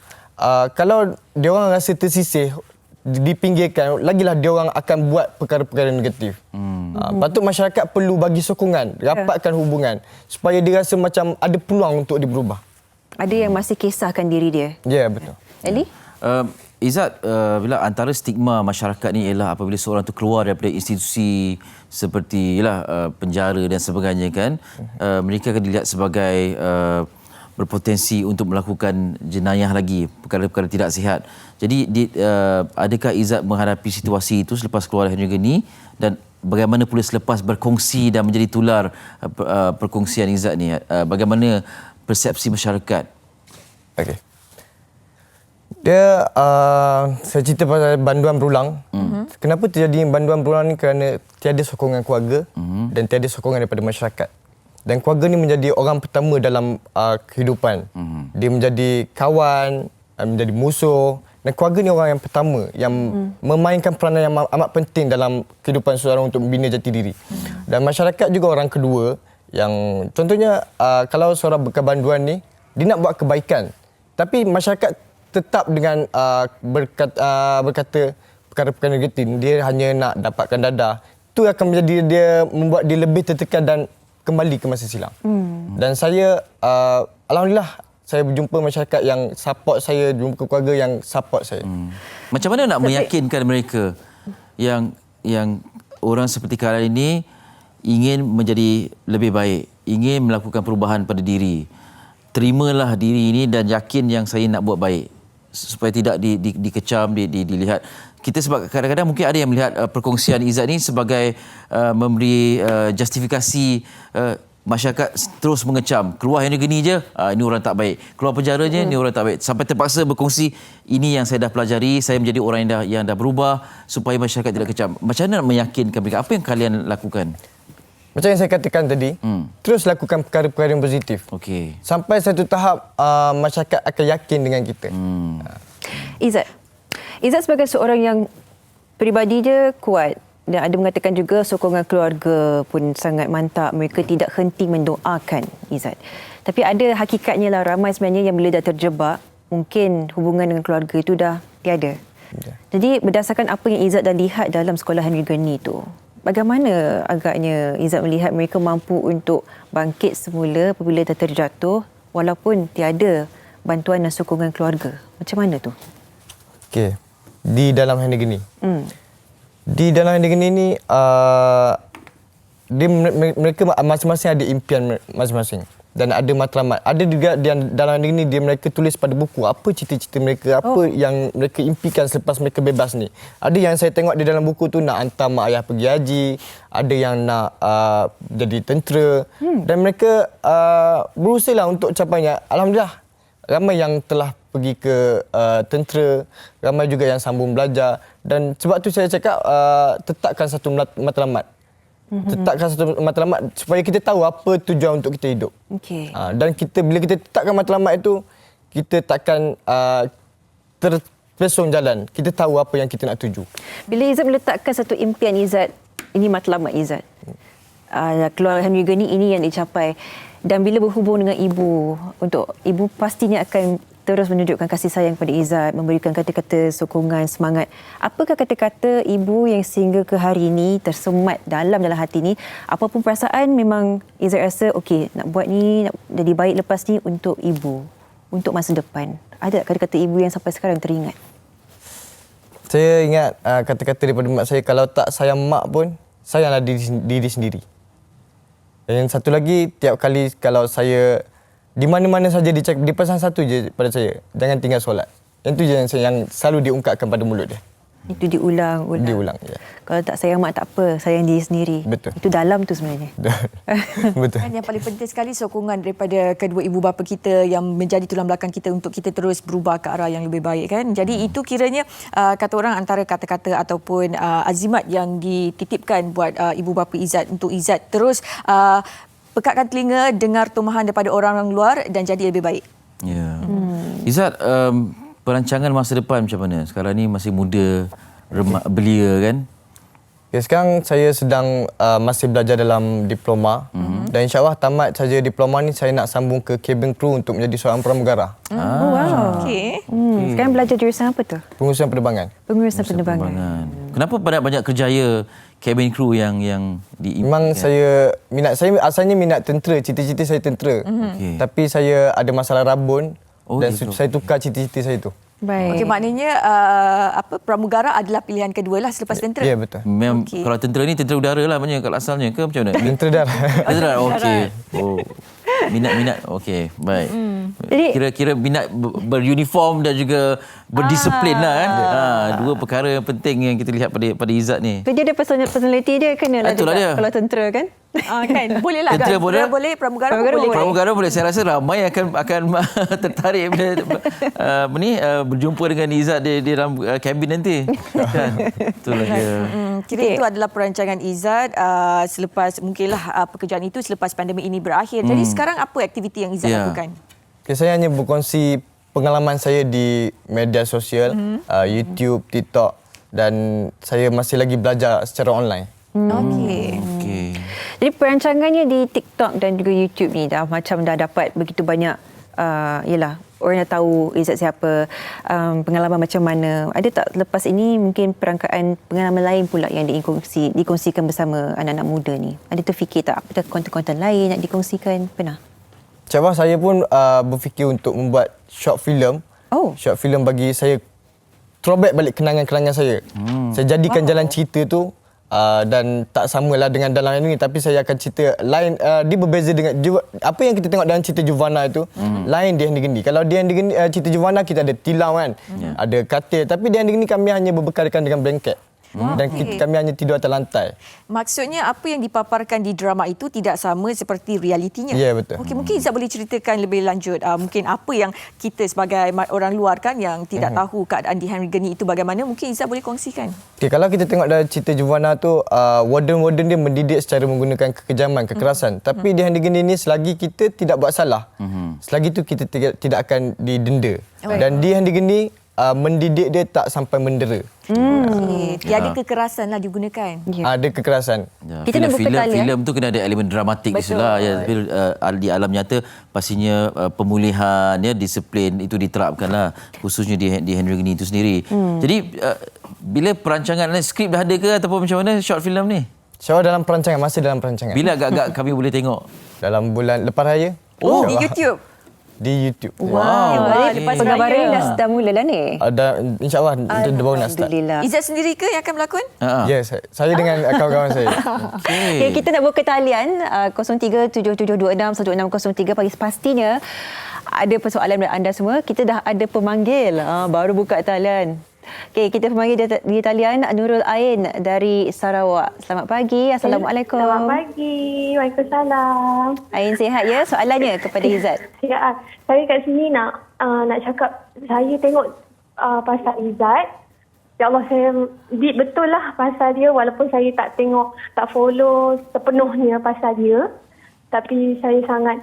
Kalau diorang rasa tersisih, dipinggirkan, lagilah diorang akan buat perkara-perkara negatif. Patut masyarakat perlu bagi sokongan, rapatkan hubungan supaya dia rasa macam ada peluang untuk dia berubah. Ada yang masih kisahkan diri dia. Ya, betul. Ali? Izzat, bila antara stigma masyarakat ni ialah apabila seorang tu keluar daripada institusi seperti penjara dan sebagainya kan, mereka akan dilihat sebagai berpotensi untuk melakukan jenayah lagi, perkara-perkara tidak sihat. Jadi adakah Izzat menghadapi situasi itu selepas keluar dari Henry dan bagaimana pula selepas berkongsi dan menjadi tular perkongsian Izzat ni, bagaimana persepsi masyarakat? Okey. Dia saya cerita pasal banduan berulang. Kenapa terjadi banduan berulang ni? Kerana tiada sokongan keluarga dan tiada sokongan daripada masyarakat. Dan keluarga ni menjadi orang pertama dalam kehidupan. Dia menjadi kawan, menjadi musuh. Dan keluarga ni orang yang pertama yang memainkan peranan yang amat penting dalam kehidupan seseorang untuk membina jati diri. Dan masyarakat juga orang kedua yang contohnya kalau seorang berkebanduan ni, dia nak buat kebaikan. Tapi masyarakat tetap dengan berkata perkara-perkara negatif, dia hanya nak dapatkan dadah. Itu akan menjadi dia membuat dia lebih tertekan dan kembali ke masa silam. Dan saya alhamdulillah saya berjumpa masyarakat yang support saya, jumpa keluarga yang support saya. Macam mana nak meyakinkan mereka yang orang seperti kalian ini ingin menjadi lebih baik, ingin melakukan perubahan pada diri. Terimalah diri ini dan yakin yang saya nak buat baik supaya tidak dikecam, dilihat. Kita sebab kadang-kadang mungkin ada yang melihat perkongsian Izzat ni sebagai memberi justifikasi masyarakat terus mengecam. Keluar yang gini je, ini orang tak baik. Keluar penjara je, ini orang tak baik. Sampai terpaksa berkongsi, ini yang saya dah pelajari, saya menjadi orang yang dah berubah supaya masyarakat tidak kecam. Macam mana nak meyakinkan mereka? Apa yang kalian lakukan? Macam yang saya katakan tadi, terus lakukan perkara-perkara yang positif. Okey. Sampai satu tahap masyarakat akan yakin dengan kita. Izzat sebagai seorang yang peribadi dia kuat dan ada mengatakan juga sokongan keluarga pun sangat mantap. Mereka tidak henti mendoakan Izzat. Tapi ada hakikatnya lah, ramai sebenarnya yang bila dah terjebak, mungkin hubungan dengan keluarga itu dah tiada. Jadi berdasarkan apa yang Izzat dah lihat dalam sekolah Henry Gurney itu, bagaimana agaknya Izzat melihat mereka mampu untuk bangkit semula apabila dah terjatuh walaupun tiada bantuan dan sokongan keluarga? Macam mana tu? Okey. Di dalam Henry Gurney. Di dalam Henry Gurney ni mereka masing-masing ada impian masing-masing dan ada matlamat. Ada juga dalam Henry Gurney mereka tulis pada buku apa cita-cita mereka, apa yang mereka impikan selepas mereka bebas ni. Ada yang saya tengok di dalam buku tu nak hantar mak ayah pergi haji, ada yang nak jadi tentera dan mereka berusaha lah untuk capainya. Alhamdulillah ramai yang telah pergi ke tentera, ramai juga yang sambung belajar dan sebab tu saya cakap tetapkan satu matlamat. Tetapkan satu matlamat supaya kita tahu apa tujuan untuk kita hidup. Okey. Dan bila kita tetapkan matlamat itu, kita takkan terpesong jalan. Kita tahu apa yang kita nak tuju. Bila Izzat meletakkan satu impian Izzat, ini matlamat Izzat. Keluar Henry Gurney ini yang dicapai. Dan bila berhubung dengan ibu, untuk ibu pastinya akan terus menunjukkan kasih sayang kepada Izzat, memberikan kata-kata sokongan, semangat. Apakah kata-kata ibu yang sehingga ke hari ini tersemat dalam hati ni? Apapun perasaan, memang Izzat rasa okey, nak buat ni, nak jadi baik lepas ni untuk ibu, untuk masa depan. Ada kata-kata ibu yang sampai sekarang teringat? Saya ingat kata-kata daripada mak saya, kalau tak sayang mak pun, sayanglah diri sendiri. Dan yang satu lagi, tiap kali kalau saya di mana-mana saja dia pesan satu je pada saya, jangan tinggal solat. Yang tu je yang selalu diungkapkan pada mulut dia. Itu diulang. Diulang, ya. Kalau tak sayang mak tak apa, sayang diri sendiri. Betul. Itu dalam tu sebenarnya. Betul. Dan yang paling penting sekali sokongan daripada kedua ibu bapa kita yang menjadi tulang belakang kita untuk kita terus berubah ke arah yang lebih baik kan. Jadi itu kiranya kata orang antara kata-kata ataupun azimat yang dititipkan buat ibu bapa Izzat untuk Izzat terus pekatkan telinga, dengar tumahan daripada orang luar dan jadi lebih baik. Ya. Izzat, perancangan masa depan macam mana? Sekarang ni masih muda, belia kan? Ya, sekarang saya sedang masih belajar dalam diploma dan insyaAllah tamat saja diploma ni saya nak sambung ke cabin crew untuk menjadi seorang pramugara. Wow. Okey. Sekarang belajar jurusan apa tu? Pengurusan penerbangan. Pengurusan penerbangan. Kenapa banyak kerjaya cabin crew yang Memang saya asalnya minat tentera, cita-cita saya tentera. Okey. Tapi saya ada masalah rabun dan gitu. saya tukar cita-cita saya tu. Baik. Okey, maknanya pramugara adalah pilihan kedua lah selepas tentera. Ya, betul. Memang Okey. kalau tentera ni tentera udara lah maknanya kalau asalnya ke macam mana? Tentera darat. Tentera darat. Okey. Oh. Minat. Okey, baik. Jadi- Kira-kira minat beruniform dan juga berdisiplin lah kan. Dua perkara yang penting yang kita lihat pada Izzat ni. Dia ada personality dia kenalah Itulah juga dia. kalau tentera kan. Kan boleh lah. Tentera boleh? Pramugara Pramugara boleh. Pramugara boleh. Saya rasa ramai akan tertarik bila berjumpa dengan Izzat di dalam kabin nanti. Kan? Itulah dia. Kira itu adalah perancangan Izzat selepas mungkinlah pekerjaan itu selepas pandemik ini berakhir. Jadi sekarang apa aktiviti yang Izzat Ya. lakukan? Okay, saya hanya berkongsi pengalaman saya di media sosial, YouTube, TikTok dan saya masih lagi belajar secara online. Okey. Okey. Jadi perancangannya di TikTok dan juga YouTube ni dah dapat begitu banyak orang dah tahu Izzat siapa, pengalaman macam mana. Ada tak lepas ini mungkin perangkaan pengalaman lain pula yang dikongsikan bersama anak-anak muda ni? Ada terfikir tak apa konten-konten lain nak dikongsikan? Pernah? InsyaAllah saya pun berfikir untuk membuat short film. Short film bagi saya throwback balik kenangan-kenangan saya. Saya jadikan jalan cerita tu dan tak samalah dengan dalam ini, tapi saya akan cerita lain. Dia berbeza dengan apa yang kita tengok dalam cerita Juvana itu, lain di Henry Gendi. Kalau di Henry Gendi, cerita Juvana kita ada tilam kan, ada katil, tapi di Henry Gendi kami hanya berbekalkan dengan blanket. Dan kami hanya tidur atas lantai. Maksudnya apa yang dipaparkan di drama itu tidak sama seperti realitinya. Ya, betul. Okey, mungkin Izzat boleh ceritakan lebih lanjut mungkin apa yang kita sebagai orang luar kan yang tidak tahu keadaan di Henry Geni itu bagaimana, mungkin Izzat boleh kongsikan. Okay, kalau kita tengok dalam cerita Juvana tu, warden dia mendidik secara menggunakan kekejaman, kekerasan. Tapi di Henry Geni ni selagi kita tidak buat salah, selagi tu kita tidak akan didenda. Dan di Henry Geni mendidik dia tak sampai mendera. Tiada kekerasan lah digunakan. Ada kekerasan. Ya, Kita nak buka talian. filem tu kena ada elemen dramatik di situ lah. Ya, tapi di alam nyata pastinya pemulihan, disiplin itu diterapkan lah, khususnya di Henry Geni itu sendiri. Jadi bila perancangan skrip dah ada ke ataupun macam mana short film ni? InsyaAllah dalam perancangan, masih dalam perancangan. Bila agak-agak kami boleh tengok? Dalam bulan lepas raya. Di YouTube. Di YouTube. Wow. Lepas penggambaran dah mula lah ni. InsyaAllah dia baru nak start. Alhamdulillah. Izzat sendiri ke yang akan berlakon? Ya, saya dengan kawan-kawan saya. Okay, kita nak buka talian 0377261603 pagi. Pastinya ada persoalan dari anda semua. Kita dah ada pemanggil. Baru buka talian. Okey, kita pemanggil di talian Nurul Ain dari Sarawak. Selamat pagi. Assalamualaikum. Selamat pagi. Waalaikumsalam. Ain sihat ya? Soalannya kepada Izzat. Ya, saya kat sini nak cakap, saya tengok pasal Izzat. Ya Allah, saya deep betul lah pasal dia, walaupun saya tak tengok, tak follow sepenuhnya pasal dia. Tapi saya sangat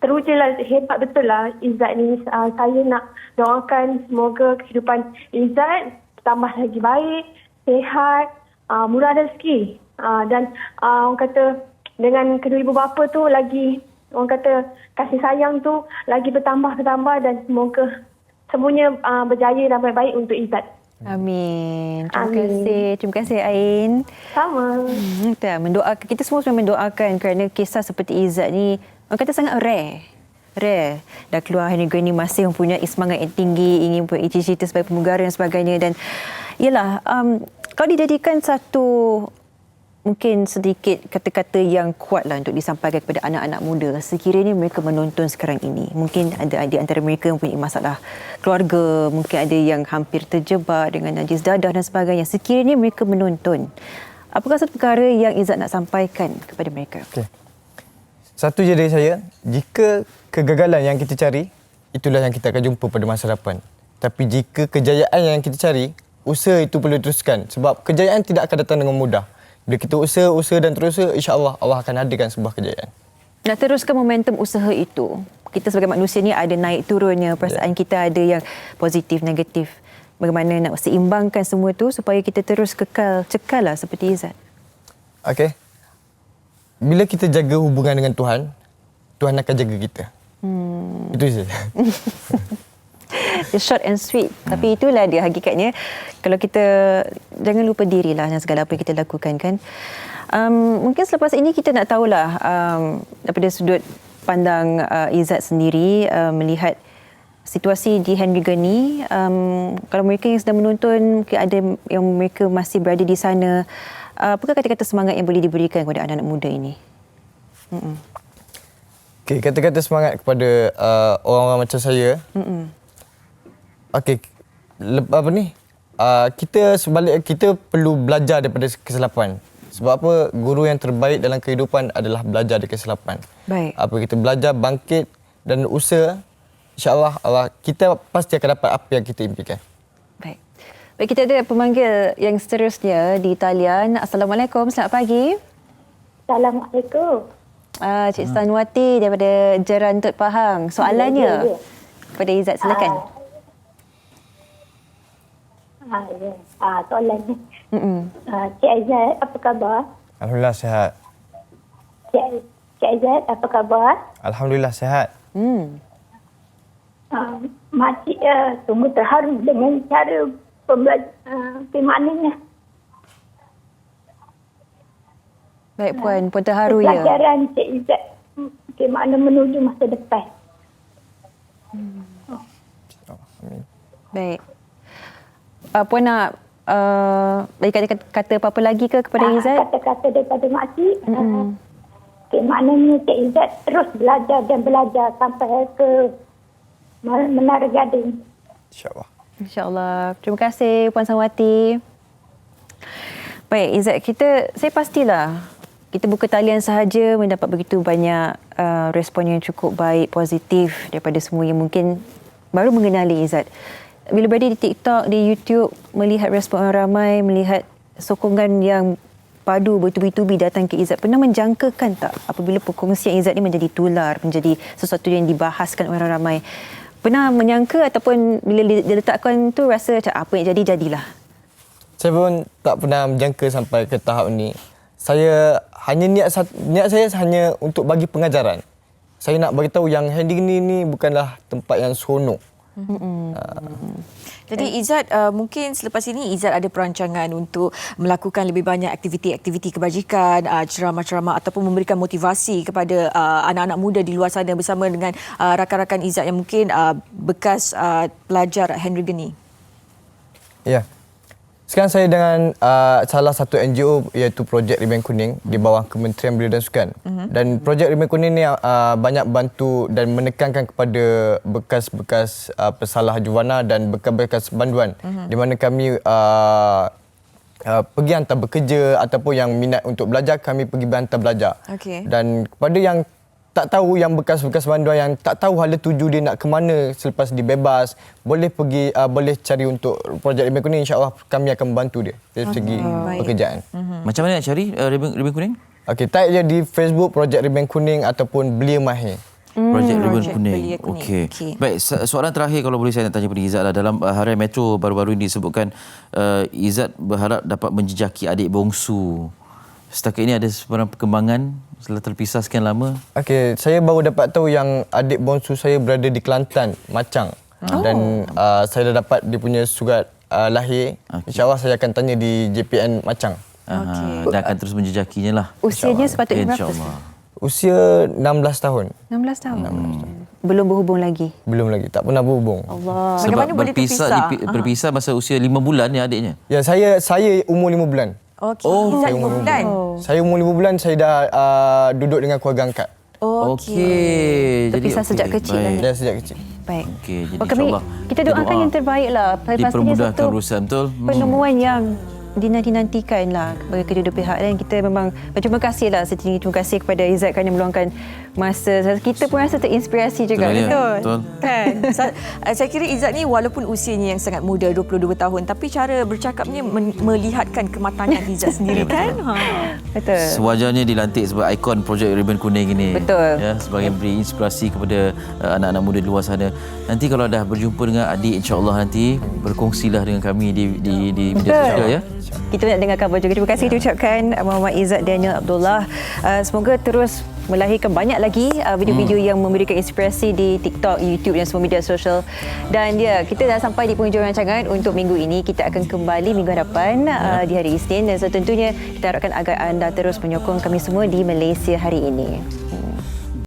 teruja lah, hebat betul lah Izzat ni. Saya nak doakan semoga kehidupan Izzat tambah lagi baik, sihat, murah rezeki. Dan orang kata dengan kedua ibu bapa tu lagi, orang kata kasih sayang tu lagi bertambah dan semoga semuanya berjaya dan baik-baik untuk Izzat. Amin. Terima kasih Ain. Sama. Mendoakan, kita semua mendoakan kerana kisah seperti Izzat ni orang kata sangat rare. Dah keluar Henry Geni masih mempunyai semangat yang tinggi, ingin cita-cita sebagai pramugara dan sebagainya. Dan ialah kalau dijadikan satu mungkin sedikit kata-kata yang kuatlah untuk disampaikan kepada anak-anak muda sekiranya mereka menonton sekarang ini. Mungkin ada di antara mereka yang mempunyai masalah keluarga, mungkin ada yang hampir terjebak dengan najis dadah dan sebagainya. Sekiranya mereka menonton, apakah satu perkara yang Izzat nak sampaikan kepada mereka? Okay. Satu je dari saya, jika kegagalan yang kita cari, itulah yang kita akan jumpa pada masa depan. Tapi jika kejayaan yang kita cari, usaha itu perlu teruskan. Sebab kejayaan tidak akan datang dengan mudah. Bila kita usaha dan terusaha, insya-Allah Allah akan hadirkan sebuah kejayaan. Nak teruskan momentum usaha itu, kita sebagai manusia ni ada naik turunnya, perasaan kita ada yang positif, negatif. Bagaimana nak seimbangkan semua itu supaya kita terus cekal lah seperti Izzat? Okey. Bila kita jaga hubungan dengan Tuhan, Tuhan akan jaga kita. Itu saja. Dia short and sweet. Tapi itulah dia hakikatnya. Kalau kita jangan lupa dirilah dengan segala apa yang kita lakukan kan. Mungkin selepas ini kita nak tahulah daripada sudut pandang Izzat sendiri melihat situasi di Henry Gani. Kalau mereka yang sedang menonton, mungkin ada yang mereka masih berada di sana. Apakah kata-kata semangat yang boleh diberikan kepada anak-anak muda ini? Okay, kata-kata semangat kepada orang-orang macam saya. Okey, apa ni? Kita perlu belajar daripada kesilapan. Sebab apa? Guru yang terbaik dalam kehidupan adalah belajar dari kesilapan. Baik. Kita belajar, bangkit dan usaha, InsyaAllah kita pasti akan dapat apa yang kita impikan. Baik. Baik, kita ada pemanggil yang seterusnya di talian. Assalamualaikum, selamat pagi. Assalamualaikum. Cik Sanwati daripada Jeran Tut Pahang. Soalannya kepada Izzat, silakan. Soalannya. Cik Izzat, apa khabar? Alhamdulillah sihat. Cik Izzat, apa khabar? Alhamdulillah sihat. Makcik sungguh terharu dengan cara pembelajaran. Baik Puan terharu ya. Pelajaran Cik Izzat bagaimana menuju masa depan. Baik. Puan nak bagi kata apa-apa lagi ke kepada Izzat? Kata-kata daripada makcik. Maknanya Cik Izzat terus belajar dan belajar sampai ke Menara Gading. InsyaAllah. InsyaAllah. Terima kasih Puan Sanwati. Baik Izzat, saya pastilah kita buka talian sahaja mendapat begitu banyak respon yang cukup baik, positif daripada semua yang mungkin baru mengenali Izzat. Bila berada di TikTok, di YouTube, melihat respon orang ramai, melihat sokongan yang padu bertubi-tubi datang ke Izzat. Pernah menjangkakan tak apabila perkongsian Izzat ini menjadi tular, menjadi sesuatu yang dibahaskan orang ramai? Pernah menyangka ataupun bila diletakkan tu rasa macam apa yang jadi, jadilah? Saya pun tak pernah menjangka sampai ke tahap ini. Saya hanya niat saya hanya untuk bagi pengajaran. Saya nak bagi tahu yang Henry Gani ni bukanlah tempat yang seronok. Jadi Izzat, mungkin selepas ini Izzat ada perancangan untuk melakukan lebih banyak aktiviti-aktiviti kebajikan, ceramah-ceramah ataupun memberikan motivasi kepada anak-anak muda di luar sana bersama dengan rakan-rakan Izzat yang mungkin bekas pelajar Henry Gani. Ya. Sekarang saya dengan salah satu NGO iaitu Projek Ribbon Kuning di bawah Kementerian Belia dan Sukan. Dan Projek Ribbon Kuning ni banyak bantu dan menekankan kepada bekas-bekas pesalah juwana dan bekas-bekas banduan di mana kami pergi hantar bekerja ataupun yang minat untuk belajar, kami pergi hantar belajar. Okay. Dan kepada yang tak tahu, yang bekas-bekas banduan yang tak tahu hala tuju dia nak ke mana selepas dibebas, boleh pergi boleh cari untuk Projek Ribbon Kuning, insya-Allah kami akan membantu dia dari segi pekerjaan. Macam mana nak cari Ribbon Kuning? Okey, type je di Facebook Projek Ribbon Kuning ataupun Belia Mahir. Projek Ribbon Kuning. Okey. Baik, soalan terakhir kalau boleh saya nak tanya kepada Izzat lah. Dalam Harian Metro baru-baru ini disebutkan Izzat berharap dapat menjejaki adik bongsu. Setakat ini ada sebarang perkembangan setelah terpisah sekian lama? Okey, saya baru dapat tahu yang adik bongsu saya berada di Kelantan, Macang. Dan saya dah dapat dia punya surat lahir. InsyaAllah saya akan tanya di JPN Macang. Dan akan terus menjejakinya lah. Usianya sepatutnya berapa? Usia 16 tahun. 16 tahun. Belum berhubung lagi? Belum lagi, tak pernah berhubung. Allah. Sebab berpisah masa usia 5 bulan ya adiknya? Ya, saya umur 5 bulan. Saya umur 5 bulan. Saya umur 5 bulan, saya dah duduk dengan keluarga angkat. Okey. Terpisah sejak kecil. Ya, sejak kecil. Baik. Okey, jadi insyaAllah kita doakan yang terbaik lah. Dipermudahkan urusan, betul? Penemuan yang dinantikan lah bagi kedua-dua pihak, dan kita memang berterima kasih lah, setinggi terima kasih kepada Izzat kerana meluangkan masa. Kita pun rasa terinspirasi juga. Betul. Kan? Saya kira Izzat ni walaupun usianya yang sangat muda, 22 tahun, tapi cara bercakapnya melihatkan kematangan Izzat sendiri kan? Betul. Sewajarnya dilantik sebagai ikon Projek Ribbon Kuning ini. Betul. Ya, sebagai beri inspirasi kepada anak-anak muda di luar sana. Nanti kalau dah berjumpa dengan adik, insya-Allah nanti berkongsilah dengan kami di media sosial ya. Kita nak dengar khabar juga. Terima kasih diucapkan Muhammad Izzat Daniel Abdullah. Semoga terus melahirkan banyak lagi video-video yang memberikan inspirasi di TikTok, YouTube dan semua media sosial. Dan kita dah sampai di penghujung rancangan untuk minggu ini. Kita akan kembali minggu hadapan di hari Isnin dan tentunya kita harapkan agar anda terus menyokong kami semua di Malaysia hari ini.